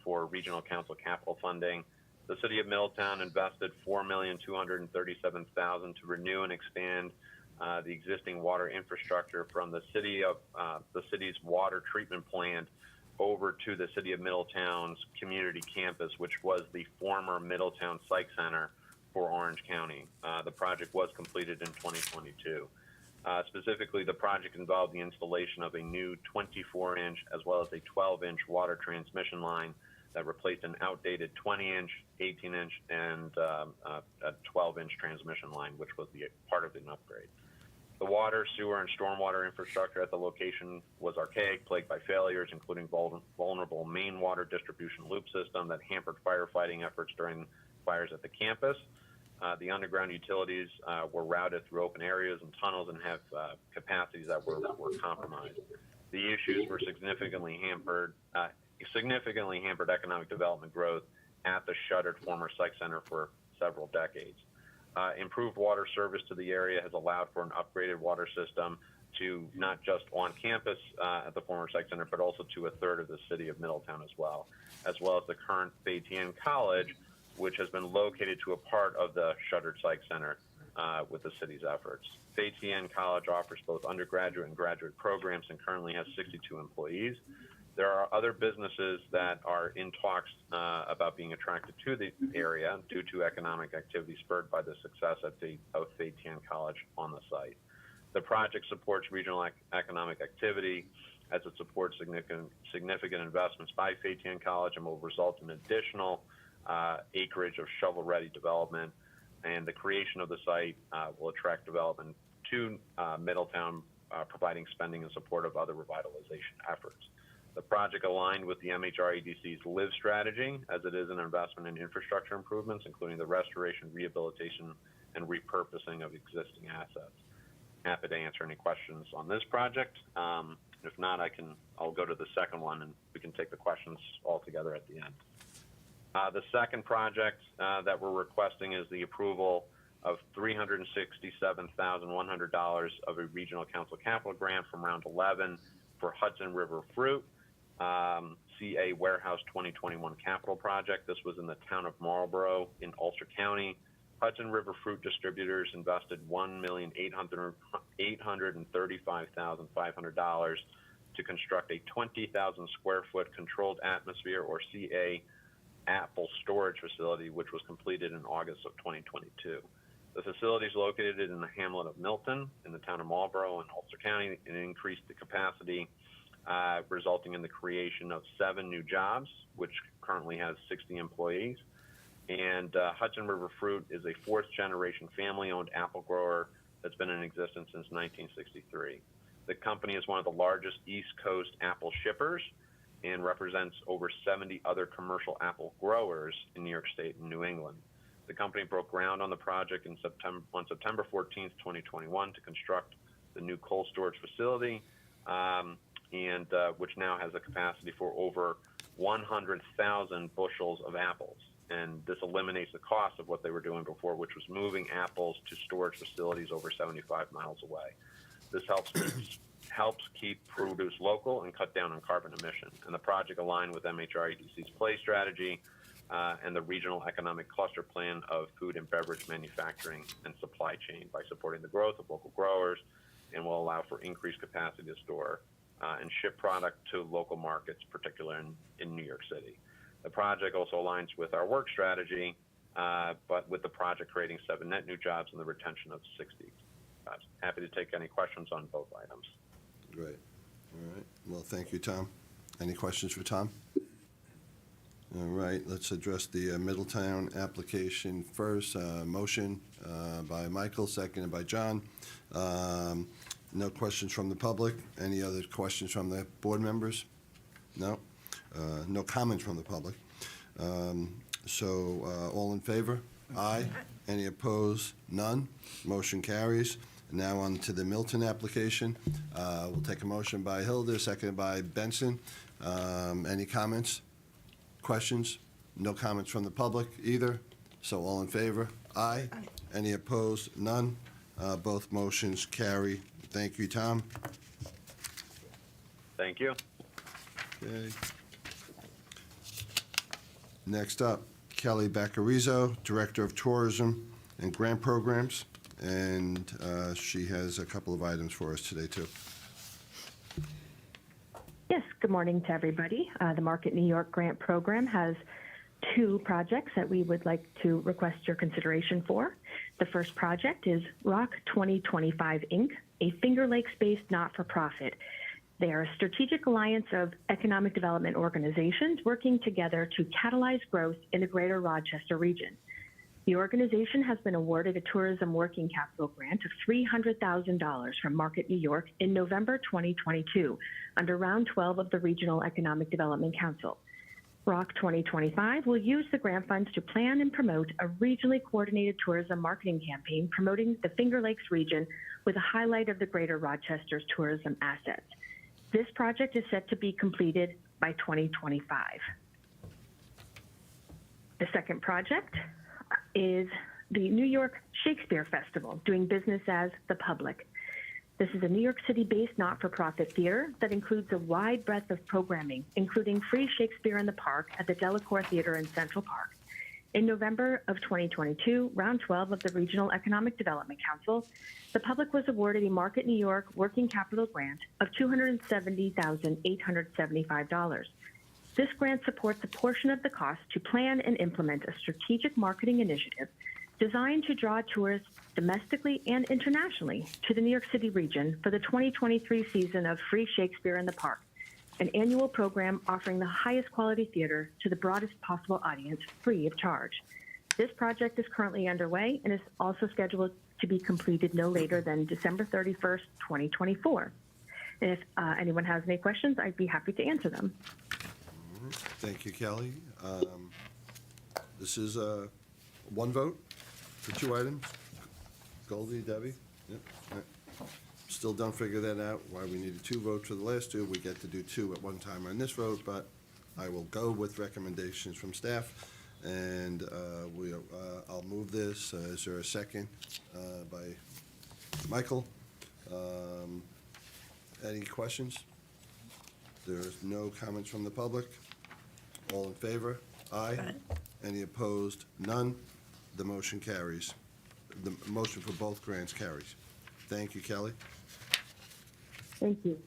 for Regional Council capital funding. The City of Middletown invested $4,237,000 to renew and expand the existing water infrastructure from the city's water treatment plant over to the City of Middletown's community campus, which was the former Middletown Psych Center for Orange County. The project was completed in 2022. Specifically, the project involved the installation of a new 24-inch as well as a 12-inch water transmission line that replaced an outdated 20-inch, 18-inch, and a 12-inch transmission line, which was the part of an upgrade. The water, sewer, and stormwater infrastructure at the location was archaic, plagued by failures, including vulnerable main water distribution loop system that hampered firefighting efforts during fires at the campus. The underground utilities were routed through open areas and tunnels and have capacities that were compromised. The issues were significantly hampered economic development growth at the shuttered former Psych Center for several decades. Improved water service to the area has allowed for an upgraded water system to not just on campus at the former Psych Center, but also to a third of the City of Middletown as well as the current Baytian College, which has been located to a part of the shuttered Psych Center. with the city's efforts. FATN College offers both undergraduate and graduate programs and currently has 62 employees. There are other businesses that are in talks about being attracted to the area due to economic activity spurred by the success of FATN College on the site. The project supports regional economic activity as it supports significant investments by FATN College and will result in additional acreage of shovel-ready development. And the creation of the site will attract development to Middletown, providing spending in support of other revitalization efforts. The project aligned with the MHREDC's LIVE strategy, as it is an investment in infrastructure improvements, including the restoration, rehabilitation, and repurposing of existing assets. Happy to answer any questions on this project. If not, I'll go to the second one, and we can take the questions all together at the end. The second project that we're requesting is the approval of $367,100 of a regional council capital grant from round 11 for Hudson River Fruit, CA Warehouse 2021 capital project. This was in the town of Marlborough in Ulster County. Hudson River Fruit Distributors invested $1,835,500 to construct a 20,000 square foot controlled atmosphere, or CA, apple storage facility, which was completed in August of 2022. The facility is located in the hamlet of Milton in the town of Marlborough in Ulster County, and increased the capacity, resulting in the creation of 7 new jobs, which currently has 60 employees. And Hudson River Fruit is a 4th-generation family-owned apple grower that's been in existence since 1963. The company is one of the largest East Coast apple shippers and represents over 70 other commercial apple growers in New York State and New England. The company broke ground on the project on September 14th, 2021 to construct the new cold storage facility, which now has a capacity for over 100,000 bushels of apples. And this eliminates the cost of what they were doing before, which was moving apples to storage facilities over 75 miles away. This helps keep produce local and cut down on carbon emission. And the project aligned with MHREDC's PLAY strategy and the regional economic cluster plan of food and beverage manufacturing and supply chain by supporting the growth of local growers, and will allow for increased capacity to store and ship product to local markets, particularly in New York City. The project also aligns with our work strategy, but with the project creating 7 net new jobs and the retention of 60 jobs. Happy to take any questions on both items. Great. All right. Well, thank you, Tom. Any questions for Tom? All right. Let's address the Middletown application first. Motion by Michael, seconded by John. No questions from the public. Any other questions from the board members? No? No comments from the public. All in favor? Aye. Any opposed? None. Motion carries. Now on to the Milton application. We'll take a motion by Hilda, seconded by Benson. Any comments? Questions? No comments from the public either. So all in favor? Aye. Aye. Any opposed? None. Both motions carry. Thank you, Tom. Thank you. Okay. Next up, Kelly Baccarizzo, Director of Tourism and Grant Programs, and she has a couple of items for us today, too. Yes, good morning to everybody. The Market New York Grant Program has 2 projects that we would like to request your consideration for. The first project is Rock 2025, Inc., a Finger Lakes-based not-for-profit. They are a strategic alliance of economic development organizations working together to catalyze growth in the greater Rochester region. The organization has been awarded a tourism working capital grant of $300,000 from Market New York in November 2022 under Round 12 of the Regional Economic Development Council. Rock 2025 will use the grant funds to plan and promote a regionally coordinated tourism marketing campaign promoting the Finger Lakes region with a highlight of the greater Rochester's tourism assets. This project is set to be completed by 2025. The second project is the New York Shakespeare Festival, doing business as The Public. This is a New York City-based not-for-profit theater that includes a wide breadth of programming, including free Shakespeare in the Park at the Delacorte Theater in Central Park, In November of 2022, round 12 of the Regional Economic Development Council, the public was awarded a Market New York working capital grant of $270,875. This grant supports a portion of the cost to plan and implement a strategic marketing initiative designed to draw tourists domestically and internationally to the New York City region for the 2023 season of Free Shakespeare in the Park, an annual program offering the highest quality theater to the broadest possible audience free of charge. This project is currently underway and is also scheduled to be completed no later than December 31st, 2024. And if anyone has any questions, I'd be happy to answer them. Thank you, Kelly. This is one vote for two items. Goldie, Debbie? Yep. All right. Still don't figure that out, why we needed two votes for the last two. We get to do two at one time on this vote, but I will go with recommendations from staff. And I'll move this. Is there a second by Michael? Any questions? There's no comments from the public. All in favor? Aye. Any opposed? None. The motion carries. The motion for both grants carries. Thank you, Kelly. Thank you.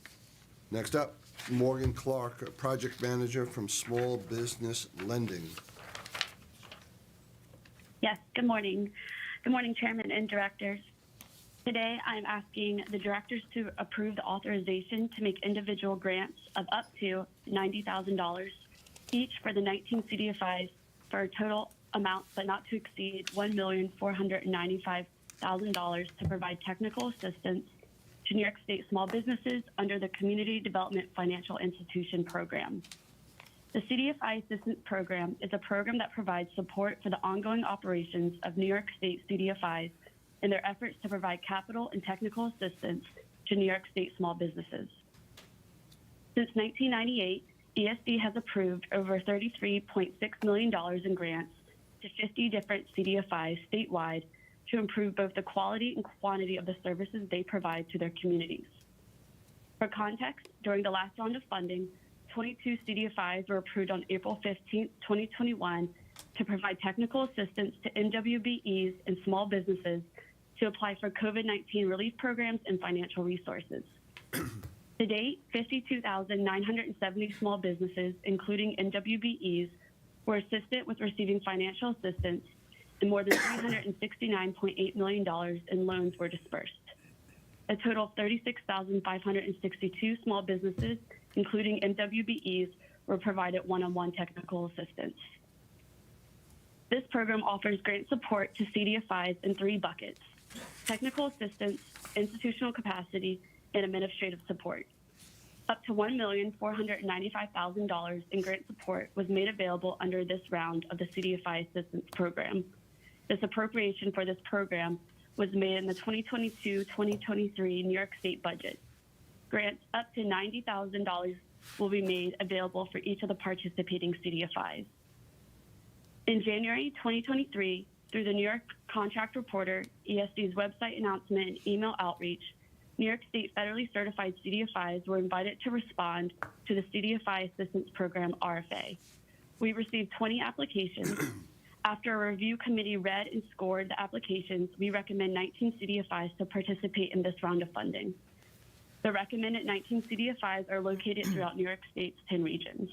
Next up, Morgan Clark, Project Manager from Small Business Lending. Yes, good morning. Good morning, Chairman and Directors. Today, I'm asking the Directors to approve the authorization to make individual grants of up to $90,000 each for the 19 CDFIs for a total amount but not to exceed $1,495,000 to provide technical assistance to New York State small businesses under the Community Development Financial Institution Program. The CDFI Assistance Program is a program that provides support for the ongoing operations of New York State CDFIs in their efforts to provide capital and technical assistance to New York State small businesses. Since 1998, ESD has approved over $33.6 million in grants to 50 different CDFIs statewide to improve both the quality and quantity of the services they provide to their communities. For context, during the last round of funding, 22 CDFIs were approved on April 15, 2021 to provide technical assistance to NWBEs and small businesses to apply for COVID-19 relief programs and financial resources. To date, 52,970 small businesses, including NWBEs, were assisted with receiving financial assistance, and more than $369.8 million in loans were dispersed. A total of 36,562 small businesses, including NWBEs, were provided one-on-one technical assistance. This program offers grant support to CDFIs in three buckets: technical assistance, institutional capacity, and administrative support. Up to $1,495,000 in grant support was made available under this round of the CDFI Assistance Program. This appropriation for this program was made in the 2022-2023 New York State budget. Grants up to $90,000 will be made available for each of the participating CDFIs. In January 2023, through the New York Contract Reporter, ESD's website announcement, and email outreach, New York State federally certified CDFIs were invited to respond to the CDFI Assistance Program RFA. We received 20 applications. After a review committee read and scored the applications, we recommend 19 CDFIs to participate in this round of funding. The recommended 19 CDFIs are located throughout New York State's 10 regions.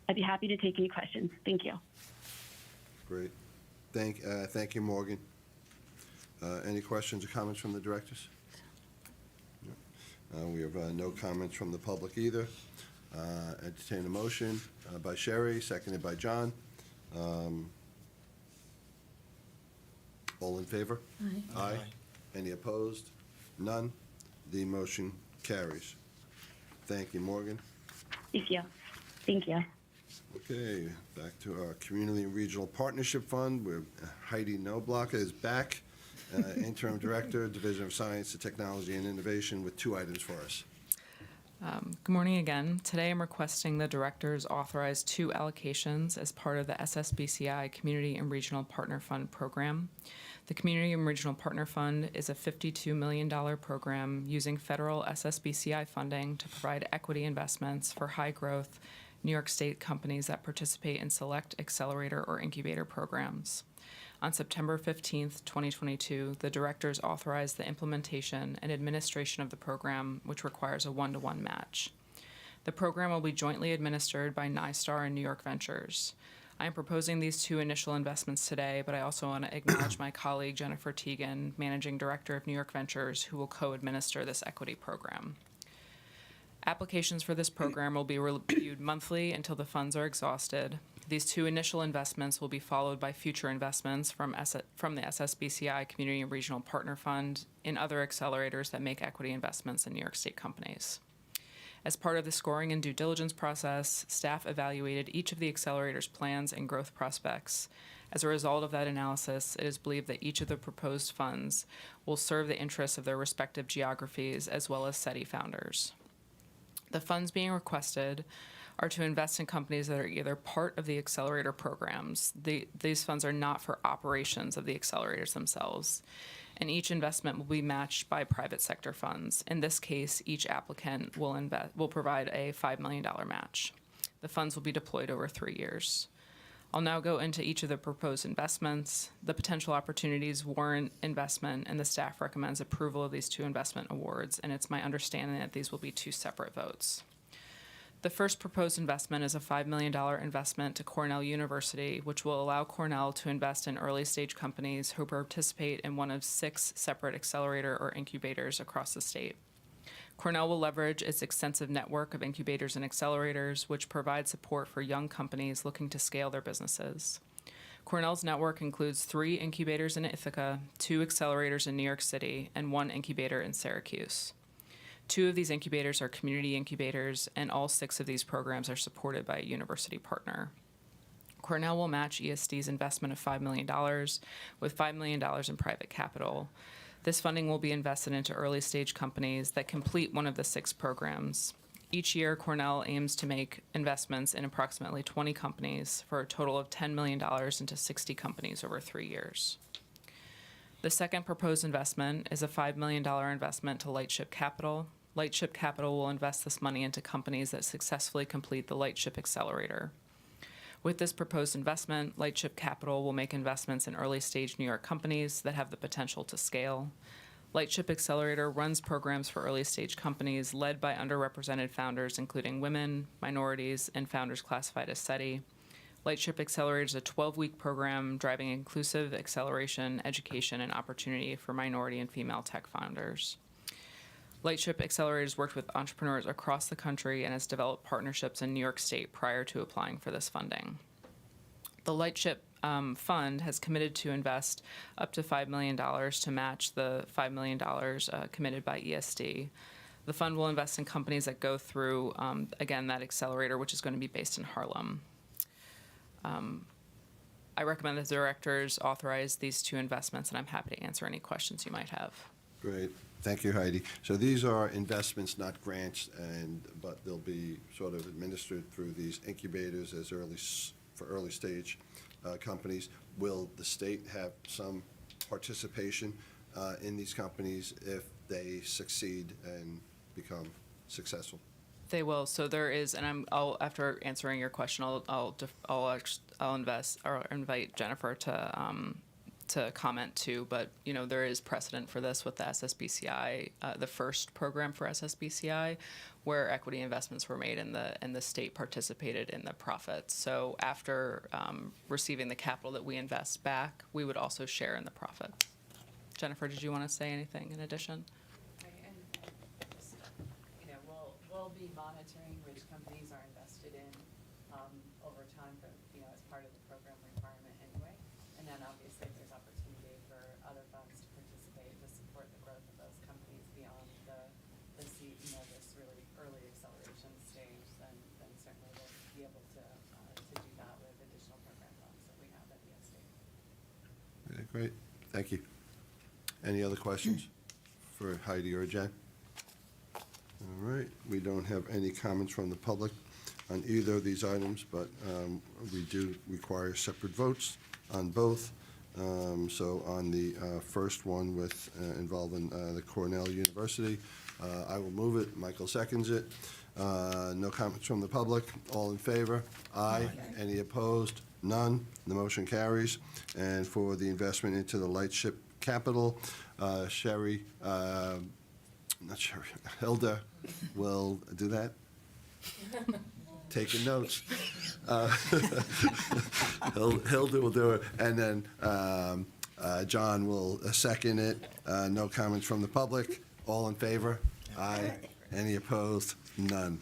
I'd be happy to take any questions. Thank you. Great. Thank you, Morgan. Any questions or comments from the directors? No. We have no comments from the public either. Entertain a motion by Sherry, seconded by John. All in favor? Aye. Aye. Any opposed? None. The motion carries. Thank you, Morgan. Thank you. Thank you. Okay, back to our Community and Regional Partnership Fund, where Heidi Noblocker is back, Interim Director, Division of Science and Technology and Innovation, with two items for us. Good morning again. Today I'm requesting the directors authorize two allocations as part of the SSBCI Community and Regional Partner Fund program. The Community and Regional Partner Fund is a $52 million program using federal SSBCI funding to provide equity investments for high growth New York State companies that participate in select accelerator or incubator programs. On September 15th, 2022, the directors authorized the implementation and administration of the program, which requires a 1-to-1 match. The program will be jointly administered by NYSTAR and New York Ventures. I am proposing these two initial investments today, but I also want to acknowledge my colleague Jennifer Teagan, Managing Director of New York Ventures, who will co-administer this equity program. Applications for this program will be reviewed monthly until the funds are exhausted. These two initial investments will be followed by future investments from the SSBCI Community and Regional Partner Fund in other accelerators that make equity investments in New York State companies. As part of the scoring and due diligence process, staff evaluated each of the accelerator's plans and growth prospects. As a result of that analysis, it is believed that each of the proposed funds will serve the interests of their respective geographies as well as SETI founders. The funds being requested are to invest in companies that are either part of the accelerator programs. These funds are not for operations of the accelerators themselves, and each investment will be matched by private sector funds. In this case, each applicant will provide a $5 million match. The funds will be deployed over 3 years. I'll now go into each of the proposed investments. The potential opportunities warrant investment, and the staff recommends approval of these two investment awards, and it's my understanding that these will be two separate votes. The first proposed investment is a $5 million investment to Cornell University, which will allow Cornell to invest in early-stage companies who participate in one of 6 separate accelerator or incubators across the state. Cornell will leverage its extensive network of incubators and accelerators, which provide support for young companies looking to scale their businesses. Cornell's network includes 3 incubators in Ithaca, 2 accelerators in New York City, and 1 incubator in Syracuse. 2 of these incubators are community incubators, and all 6 of these programs are supported by a university partner. Cornell will match ESD's investment of $5 million with $5 million in private capital. This funding will be invested into early-stage companies that complete one of the 6 programs. Each year, Cornell aims to make investments in approximately 20 companies for a total of $10 million into 60 companies over 3 years. The second proposed investment is a $5 million investment to Lightship Capital. Lightship Capital will invest this money into companies that successfully complete the Lightship Accelerator. With this proposed investment, Lightship Capital will make investments in early-stage New York companies that have the potential to scale. Lightship Accelerator runs programs for early-stage companies led by underrepresented founders, including women, minorities, and founders classified as SETI. Lightship Accelerator is a 12-week program driving inclusive acceleration, education, and opportunity for minority and female tech founders. Lightship Accelerator has worked with entrepreneurs across the country and has developed partnerships in New York State prior to applying for this funding. The Lightship Fund has committed to invest up to $5 million to match the $5 million committed by ESD. The fund will invest in companies that go through, again, that accelerator, which is going to be based in Harlem. I recommend the directors authorize these two investments, and I'm happy to answer any questions you might have. Great. Thank you, Heidi. So these are investments, not grants, but they'll be sort of administered through these incubators as for early stage companies. Will the state have some participation in these companies if they succeed and become successful? They will. So there is, and I'll after answering your question, I'll invite Jennifer to comment too. But there is precedent for this with the SSBCI, the first program for SSBCI, where equity investments were made and the state participated in the profits. So after receiving the capital that we invest back, we would also share in the profit. Jennifer, did you want to say anything in addition? We'll be monitoring which companies are invested in over time, for, as part of the program requirement anyway. And then obviously if there's opportunity for other funds to participate to support the growth of those companies beyond this really early acceleration stage, then certainly we'll be able to do that with additional program funds that we have at ESD. Okay, great. Thank you. Any other questions for Heidi or Jen? All right, we don't have any comments from the public on either of these items, but we do require separate votes on both. So on the first one involving the Cornell University, I will move it. Michael seconds it. No comments from the public. All in favor? Aye. Any opposed? None. The motion carries. And for the investment into the Lightship Capital, Sherry, not Sherry, Hilda will do that. Taking notes. Hilda will do it, and then John will second it. No comments from the public. All in favor? Aye. Any opposed? None.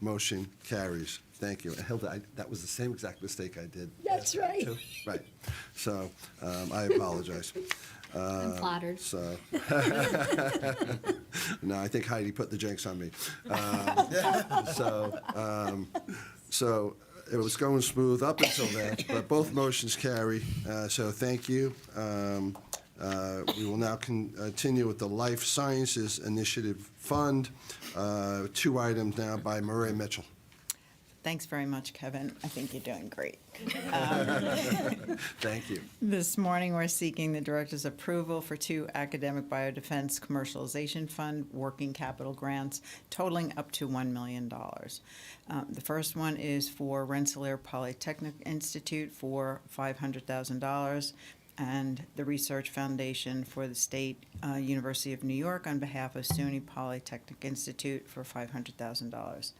Motion carries. Thank you. And Hilda, that was the same exact mistake I did. That's right. too. Right. So I apologize. I'm flattered. So, no, I think Heidi put the jinx on me. So it was going smooth up until then, but both motions carry. So thank you. We will now continue with the Life Sciences Initiative Fund. 2 items now by Maria Mitchell. Thanks very much, Kevin. I think you're doing great. Thank you. This morning, we're seeking the director's approval for 2 academic biodefense commercialization fund working capital grants totaling up to $1 million. The first one is for Rensselaer Polytechnic Institute for $500,000, and the Research Foundation for the State University of New York on behalf of SUNY Polytechnic Institute for $500,000.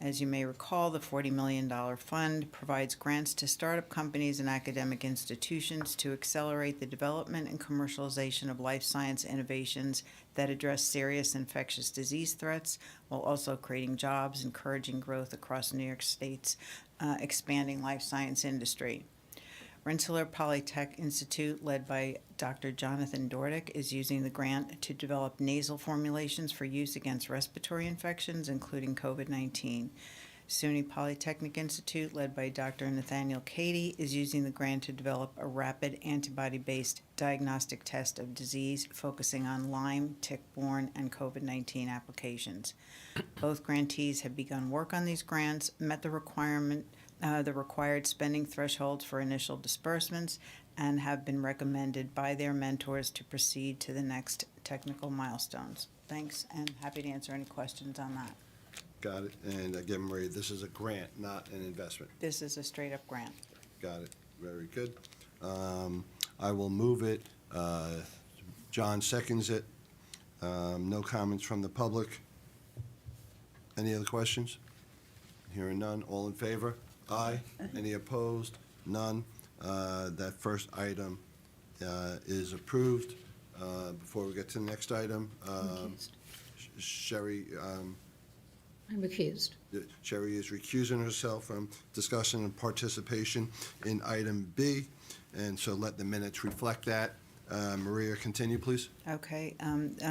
As you may recall, the $40 million fund provides grants to startup companies and academic institutions to accelerate the development and commercialization of life science innovations that address serious infectious disease threats, while also creating jobs, encouraging growth across New York State's expanding life science industry. Rensselaer Polytech Institute, led by Dr. Jonathan Dordick, is using the grant to develop nasal formulations for use against respiratory infections, including COVID-19. SUNY Polytechnic Institute, led by Dr. Nathaniel Cady, is using the grant to develop a rapid antibody-based diagnostic test of disease focusing on Lyme, tick-borne, and COVID-19 applications. Both grantees have begun work on these grants, met the required spending thresholds for initial disbursements, and have been recommended by their mentors to proceed to the next technical milestones. Thanks, and happy to answer any questions on that. Got it. And again, Maria, this is a grant, not an investment. This is a straight-up grant. Got it. Very good. I will move it. John seconds it. No comments from the public. Any other questions? Hearing none. All in favor? Aye. Any opposed? None. That first item is approved. Before we get to the next item, Sherry, I'm recused. Sherry is recusing herself from discussion and participation in item B, and so let the minutes reflect that. Maria, continue, please. Okay.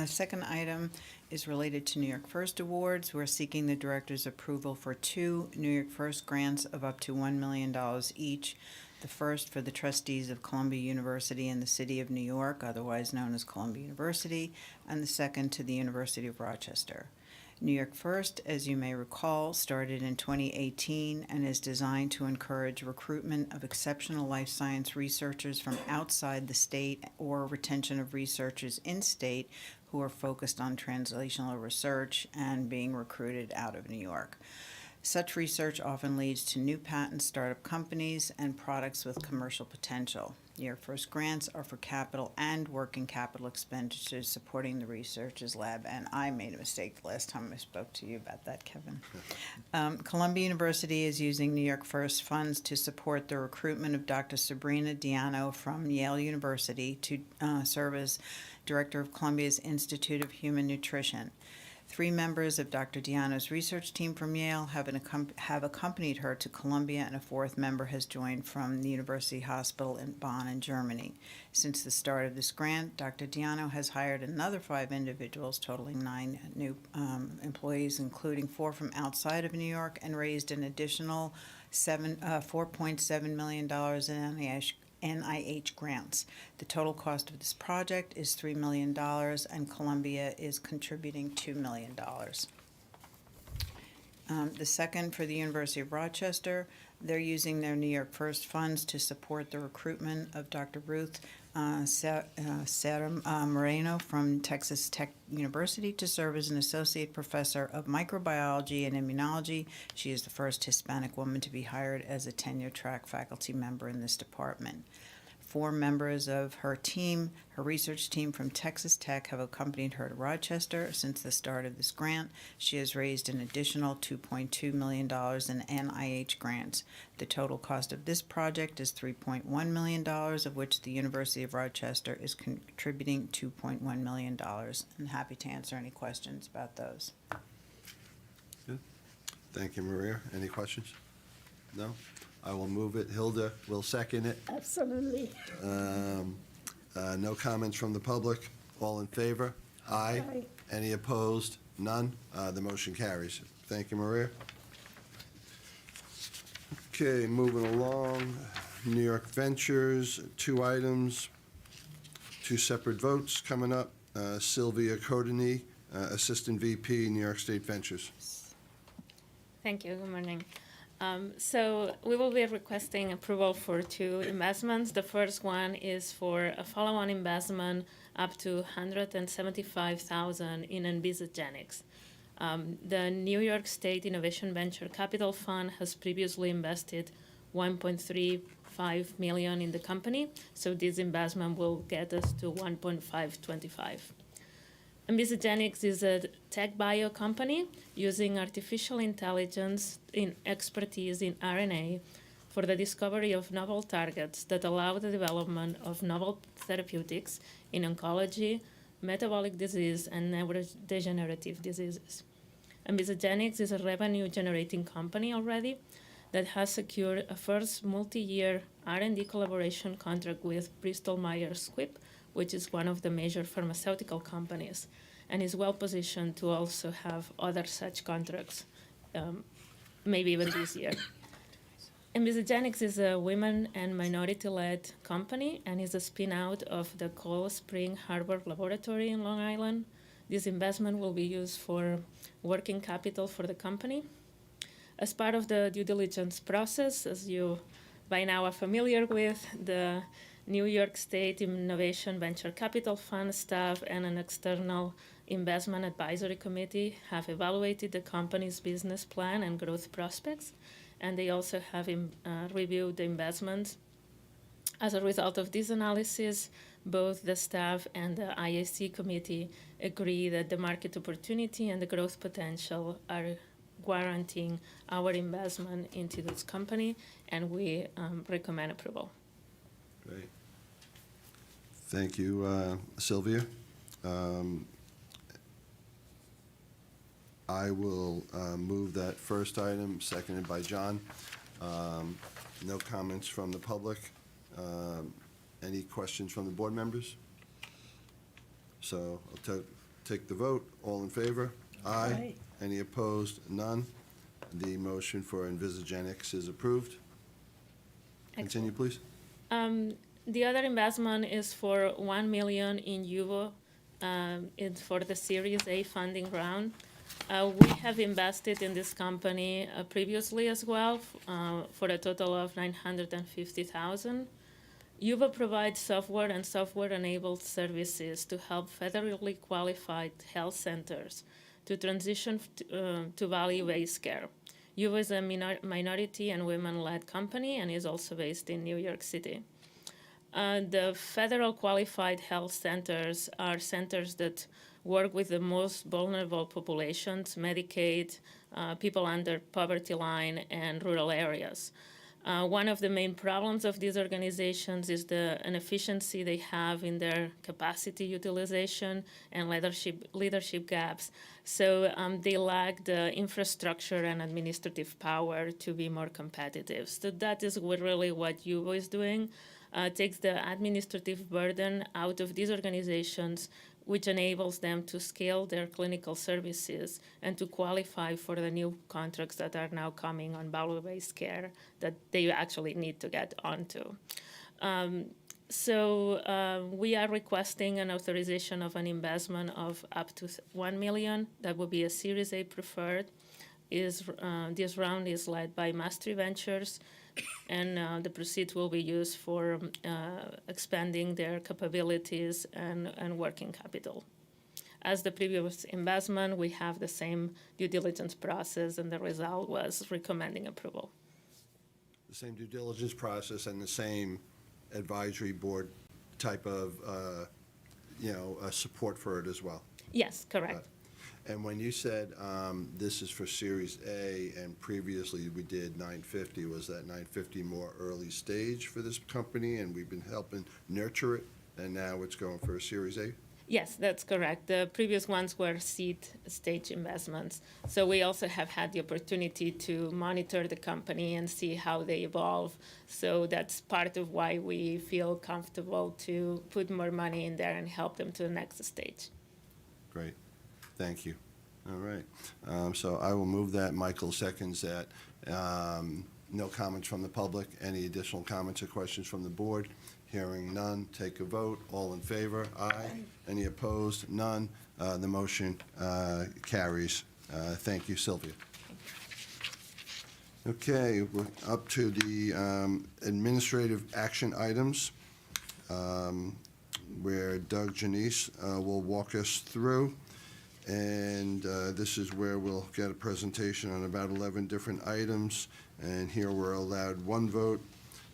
Second item is related to New York First Awards. We're seeking the director's approval for 2 New York First grants of up to $1 million each. The first for the trustees of Columbia University in the City of New York, otherwise known as Columbia University, and the second to the University of Rochester. New York First, as you may recall, started in 2018 and is designed to encourage recruitment of exceptional life science researchers from outside the state or retention of researchers in state who are focused on translational research and being recruited out of New York. Such research often leads to new patent startup companies and products with commercial potential. New York First grants are for capital and working capital expenditures supporting the researchers lab, and I made a mistake the last time I spoke to you about that, Kevin. Columbia University is using New York First funds to support the recruitment of Dr. Sabrina Diano from Yale University to serve as director of Columbia's Institute of Human Nutrition. 3 members of Dr. Diano's research team from Yale have accompanied her to Columbia, and a 4th member has joined from the University Hospital in Bonn in Germany. Since the start of this grant, Dr. Diano has hired another 5 individuals, totaling 9 new employees, including 4 from outside of New York, and raised an additional $4.7 million in NIH grants. The total cost of this project is $3 million, and Columbia is contributing $2 million. The second for the University of Rochester, they're using their New York First funds to support the recruitment of Dr. Ruth Sarah Moreno from Texas Tech University to serve as an associate professor of microbiology and immunology. She is the first Hispanic woman to be hired as a tenure-track faculty member in this department. 4 members of her team, her research team from Texas Tech, have accompanied her to Rochester since the start of this grant. She has raised an additional $2.2 million in NIH grants. The total cost of this project is $3.1 million, of which the University of Rochester is contributing $2.1 million. I'm happy to answer any questions about those. Good. Thank you, Maria. Any questions? No? I will move it. Hilda will second it. Absolutely. No comments from the public. All in favor? Aye. Aye. Any opposed? None. The motion carries. Thank you, Maria. Okay, moving along. New York Ventures, 2 items, 2 separate votes coming up. Sylvia Codeny, Assistant VP, New York State Ventures. Thank you. Good morning. So we will be requesting approval for 2 investments. The first one is for a follow-on investment up to $175,000 in Envisagenics. The New York State Innovation Venture Capital Fund has previously invested $1.35 million in the company, so this investment will get us to $1.525. Envisagenics is a tech bio company using artificial intelligence in expertise in RNA for the discovery of novel targets that allow the development of novel therapeutics in oncology, metabolic disease, and neurodegenerative diseases. Envisagenics is a revenue-generating company already that has secured a first multi-year R&D collaboration contract with Bristol Myers Squibb, which is one of the major pharmaceutical companies, and is well positioned to also have other such contracts, maybe even this year. Envisagenics is a women and minority-led company and is a spin-out of the Cold Spring Harbor Laboratory in Long Island. This investment will be used for working capital for the company. As part of the due diligence process, as you by now are familiar with, the New York State Innovation Venture Capital Fund staff and an external investment advisory committee have evaluated the company's business plan and growth prospects, and they also have reviewed the investments. As a result of this analysis, both the staff and the IAC committee agree that the market opportunity and the growth potential are guaranteeing our investment into this company, and we recommend approval. Great. Thank you, Sylvia. I will move that first item, seconded by John. No comments from the public. Any questions from the board members? So I'll take the vote. All in favor? Aye. Any opposed? None. The motion for Envisagenics is approved. Continue, please. The other investment is for $1 million in Euro. It's for the Series A funding round. We have invested in this company previously as well for a total of $950,000. Yuva provides software and software-enabled services to help federally qualified health centers to transition to value-based care. Yuva is a minority and women-led company and is also based in New York City. The federal qualified health centers are centers that work with the most vulnerable populations, Medicaid, people under poverty line, and rural areas. One of the main problems of these organizations is the inefficiency they have in their capacity utilization and leadership gaps. So they lack the infrastructure and administrative power to be more competitive. So that is really what Yuvo is doing. Takes the administrative burden out of these organizations, which enables them to scale their clinical services and to qualify for the new contracts that are now coming on value-based care that they actually need to get onto. So we are requesting an authorization of an investment of up to $1 million. That would be a Series A preferred. this round is led by Mastery Ventures, and the proceeds will be used for expanding their capabilities and working capital. As the previous investment, we have the same due diligence process, and the result was recommending approval. The same due diligence process and the same advisory board type of, support for it as well. Yes, correct. And when you said this is for Series A and previously we did 950, was that 950 more early stage for this company and we've been helping nurture it and now it's going for a Series A? Yes, that's correct. The previous ones were seed stage investments. So we also have had the opportunity to monitor the company and see how they evolve. So that's part of why we feel comfortable to put more money in there and help them to the next stage. Great. Thank you. All right. So I will move that. Michael seconds that. No comments from the public. Any additional comments or questions from the board? Hearing none, take a vote. All in favor? Aye. Any opposed? None. The motion carries. Thank you, Sylvia. Okay, we're up to the administrative action items, where Doug Janice will walk us through. And this is where we'll get a presentation on about 11 different items. And here we're allowed one vote.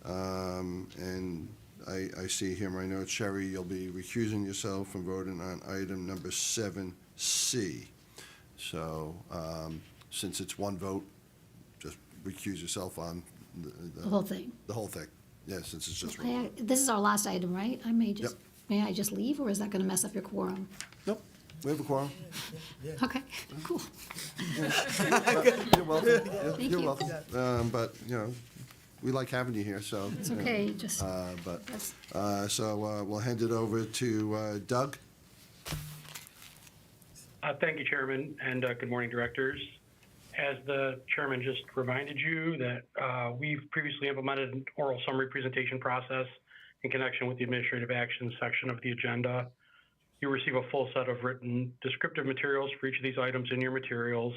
And I see here in my notes, Sherry, you'll be recusing yourself from voting on item number 7C. So since it's one vote, just recuse yourself on The whole thing. The whole thing. Yeah, since it's just This is our last item, right? May I just leave, or is that going to mess up your quorum? Nope, we have a quorum. Okay, cool. You're welcome. Thank You're you. welcome. But, we like having you here, so. It's okay, just. So we'll hand it over to Doug. Thank you, Chairman, and good morning, Directors. As the Chairman just reminded you that we've previously implemented an oral summary presentation process in connection with the administrative actions section of the agenda. You'll receive a full set of written descriptive materials for each of these items in your materials,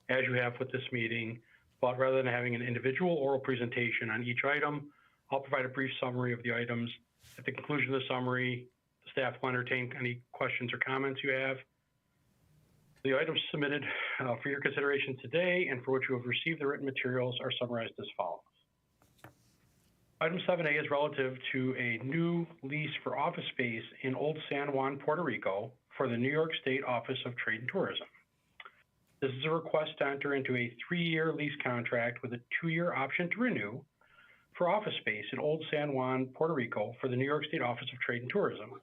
as you have with this meeting. But rather than having an individual oral presentation on each item, I'll provide a brief summary of the items. At the conclusion of the summary, the staff will entertain any questions or comments you have. The items submitted for your consideration today and for which you have received the written materials are summarized as follows. Item 7A is relative to a new lease for office space in Old San Juan, Puerto Rico for the New York State Office of Trade and Tourism. This is a request to enter into a 3-year lease contract with a 2-year option to renew for office space in Old San Juan, Puerto Rico for the New York State Office of Trade and Tourism.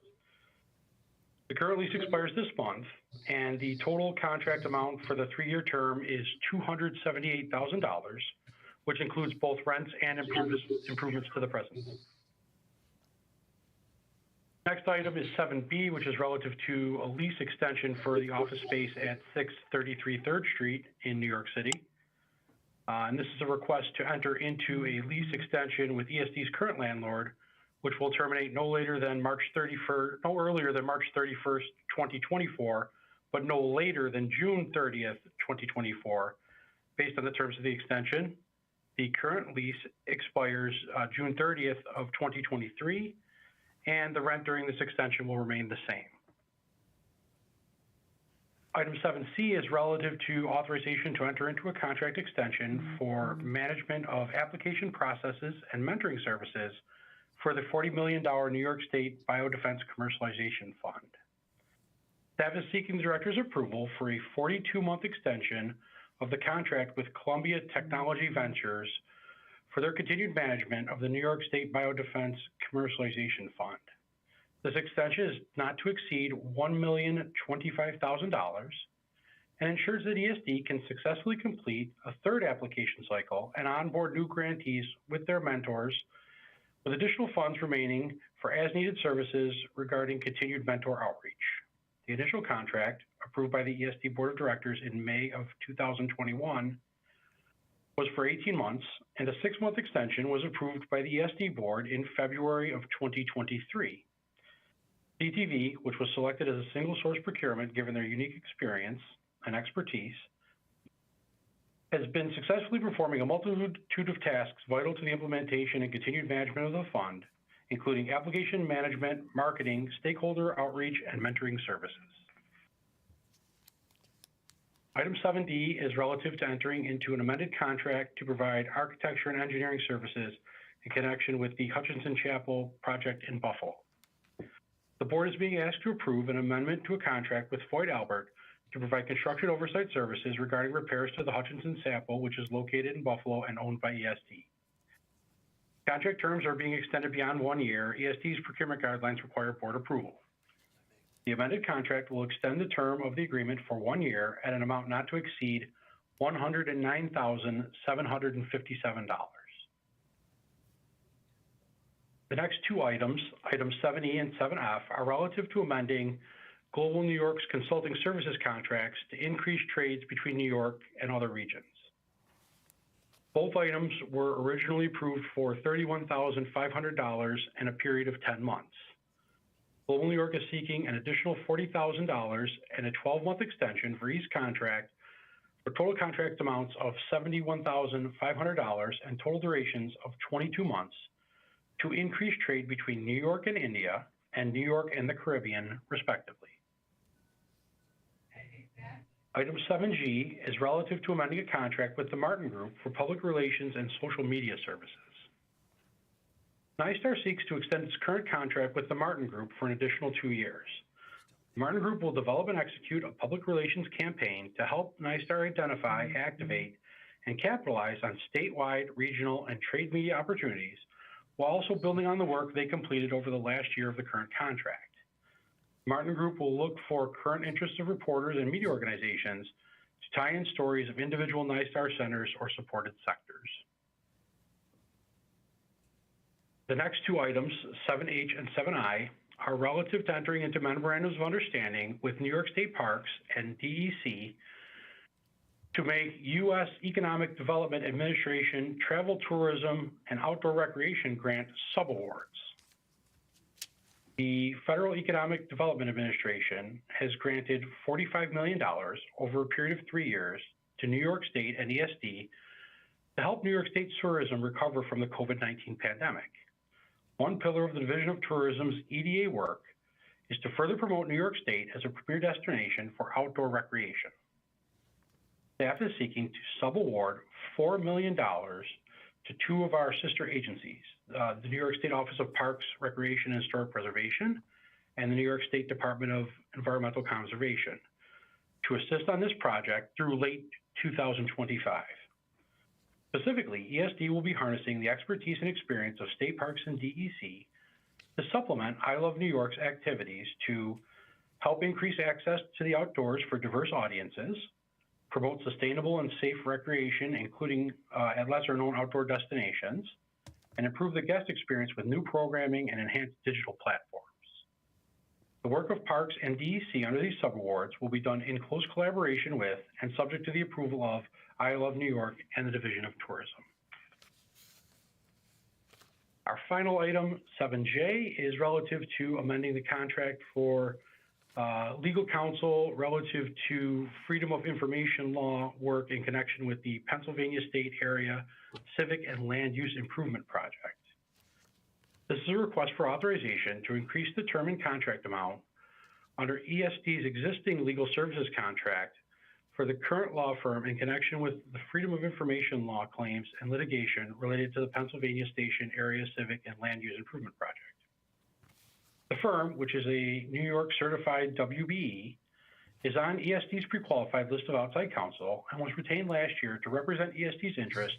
The current lease expires this month, and the total contract amount for the 3-year term is $278,000, which includes both rents and improvements to the present. Next item is 7B, which is relative to a lease extension for the office space at 633 3rd Street in New York City. And this is a request to enter into a lease extension with ESD's current landlord, which will terminate no earlier than March 31st, 2024, but no later than June 30th, 2024. Based on the terms of the extension, the current lease expires June 30th of 2023, and the rent during this extension will remain the same. Item 7C is relative to authorization to enter into a contract extension for management of application processes and mentoring services for the $40 million New York State Biodefense Commercialization Fund. Staff is seeking the Director's approval for a 42-month extension of the contract with Columbia Technology Ventures for their continued management of the New York State Biodefense Commercialization Fund. This extension is not to exceed $1,025,000 and ensures that ESD can successfully complete a 3rd application cycle and onboard new grantees with their mentors, with additional funds remaining for as-needed services regarding continued mentor outreach. The initial contract, approved by the ESD Board of Directors in May of 2021, was for 18 months, and a 6-month extension was approved by the ESD Board in February of 2023. CTV, which was selected as a single source procurement given their unique experience and expertise, has been successfully performing a multitude of tasks vital to the implementation and continued management of the fund, including application management, marketing, stakeholder outreach, and mentoring services. Item 7D is relative to entering into an amended contract to provide architecture and engineering services in connection with the Hutchinson Chapel project in Buffalo. The board is being asked to approve an amendment to a contract with Floyd Albert to provide construction oversight services regarding repairs to the Hutchinson Chapel, which is located in Buffalo and owned by ESD. Contract terms are being extended beyond 1 year. ESD's procurement guidelines require board approval. The amended contract will extend the term of the agreement for 1 year at an amount not to exceed $109,757. The next two items, items 7E and 7F, are relative to amending Global New York's consulting services contracts to increase trades between New York and other regions. Both items were originally approved for $31,500 in a period of 10 months. Global New York is seeking an additional $40,000 and a 12-month extension for each contract for total contract amounts of $71,500 and total durations of 22 months to increase trade between New York and India and New York and the Caribbean, respectively. Item 7G is relative to amending a contract with the Martin Group for public relations and social media services. NYSTAR seeks to extend its current contract with the Martin Group for an additional 2 years. The Martin Group will develop and execute a public relations campaign to help NYSTAR identify, activate, and capitalize on statewide, regional, and trade media opportunities, while also building on the work they completed over the last year of the current contract. Martin Group will look for current interests of reporters and media organizations to tie in stories of individual NYSTAR centers or supported sectors. The next two items, 7H and 7I, are relative to entering into memorandums of understanding with New York State Parks and DEC to make U.S. Economic Development Administration Travel, Tourism, and Outdoor Recreation Grant subawards. The Federal Economic Development Administration has granted $45 million over a period of 3 years to New York State and ESD to help New York State tourism recover from the COVID-19 pandemic. One pillar of the Division of Tourism's EDA work is to further promote New York State as a premier destination for outdoor recreation. Staff is seeking to subaward $4 million to two of our sister agencies, the New York State Office of Parks, Recreation, and Historic Preservation, and the New York State Department of Environmental Conservation, to assist on this project through late 2025. Specifically, ESD will be harnessing the expertise and experience of state parks and DEC to supplement I Love New York's activities to help increase access to the outdoors for diverse audiences, promote sustainable and safe recreation, including at lesser-known outdoor destinations, and improve the guest experience with new programming and enhanced digital platforms. The work of Parks and DEC under these subawards will be done in close collaboration with and subject to the approval of I Love New York and the Division of Tourism. Our final item, 7J, is relative to amending the contract for legal counsel relative to freedom of information law work in connection with the Pennsylvania State Area Civic and Land Use Improvement Project. This is a request for authorization to increase the term and contract amount under ESD's existing legal services contract for the current law firm in connection with the freedom of information law claims and litigation related to the Pennsylvania Station Area Civic and Land Use Improvement Project. The firm, which is a New York certified WBE, is on ESD's pre-qualified list of outside counsel and was retained last year to represent ESD's interest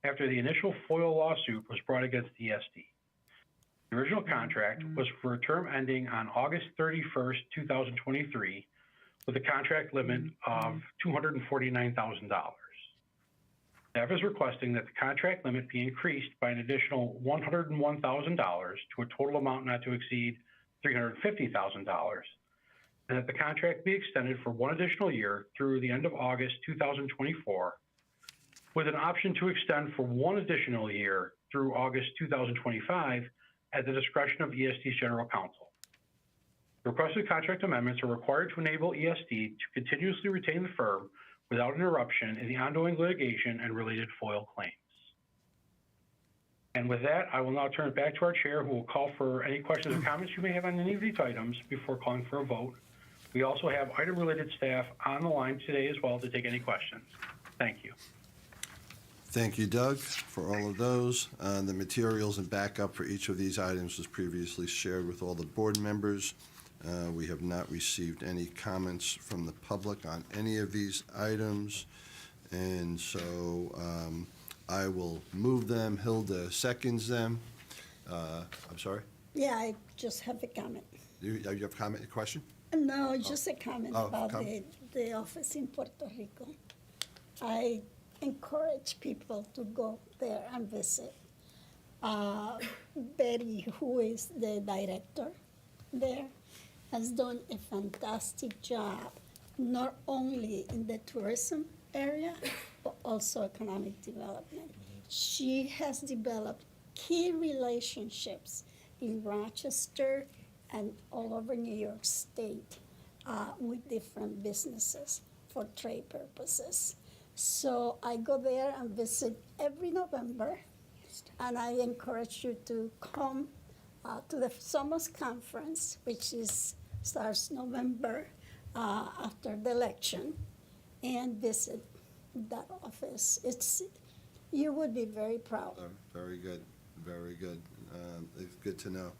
after the initial FOIL lawsuit was brought against ESD. The original contract was for a term ending on August 31st, 2023, with a contract limit of $249,000. Staff is requesting that the contract limit be increased by an additional $101,000 to a total amount not to exceed $350,000, and that the contract be extended for one additional year through the end of August 2024, with an option to extend for one additional year through August 2025 at the discretion of ESD's General Counsel. The requested contract amendments are required to enable ESD to continuously retain the firm without interruption in the ongoing litigation and related FOIL claims. And with that, I will now turn it back to our chair, who will call for any questions or comments you may have on any of these items before calling for a vote. We also have item-related staff on the line today as well to take any questions. Thank you. Thank you, Doug, for all of those. The materials and backup for each of these items was previously shared with all the board members. We have not received any comments from the public on any of these items, and so I will move them. Hilda seconds them. I'm sorry? Yeah, I just have a comment. You have a comment, a question? No, just a comment about comment. the office in Puerto Rico. I encourage people to go there and visit. Betty, who is the director there, has done a fantastic job, not only in the tourism area, but also economic development. She has developed key relationships in Rochester and all over New York State with different businesses for trade purposes. So I go there and visit every November, and I encourage you to come to the Somos Conference, which starts November after the election, and visit that office. You would be very proud. Very good, very good. It's good to know.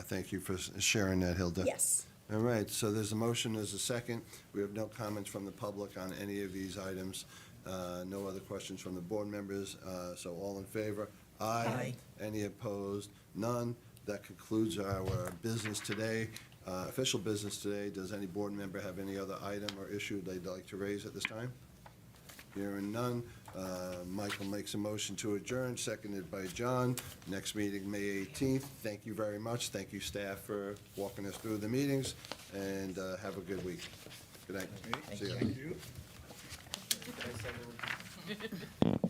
Thank you for sharing that, Hilda. Yes. All right, so there's a motion, there's a second. We have no comments from the public on any of these items. No other questions from the board members, so all in favor? Aye. Any opposed? None. That concludes our business today, official business today. Does any board member have any other item or issue they'd like to raise at this time? Hearing none. Michael makes a motion to adjourn, seconded by John. Next meeting, May 18th. Thank you very much. Thank you, staff, for walking us through the meetings, and have a good week. Good night. See you. Thank you.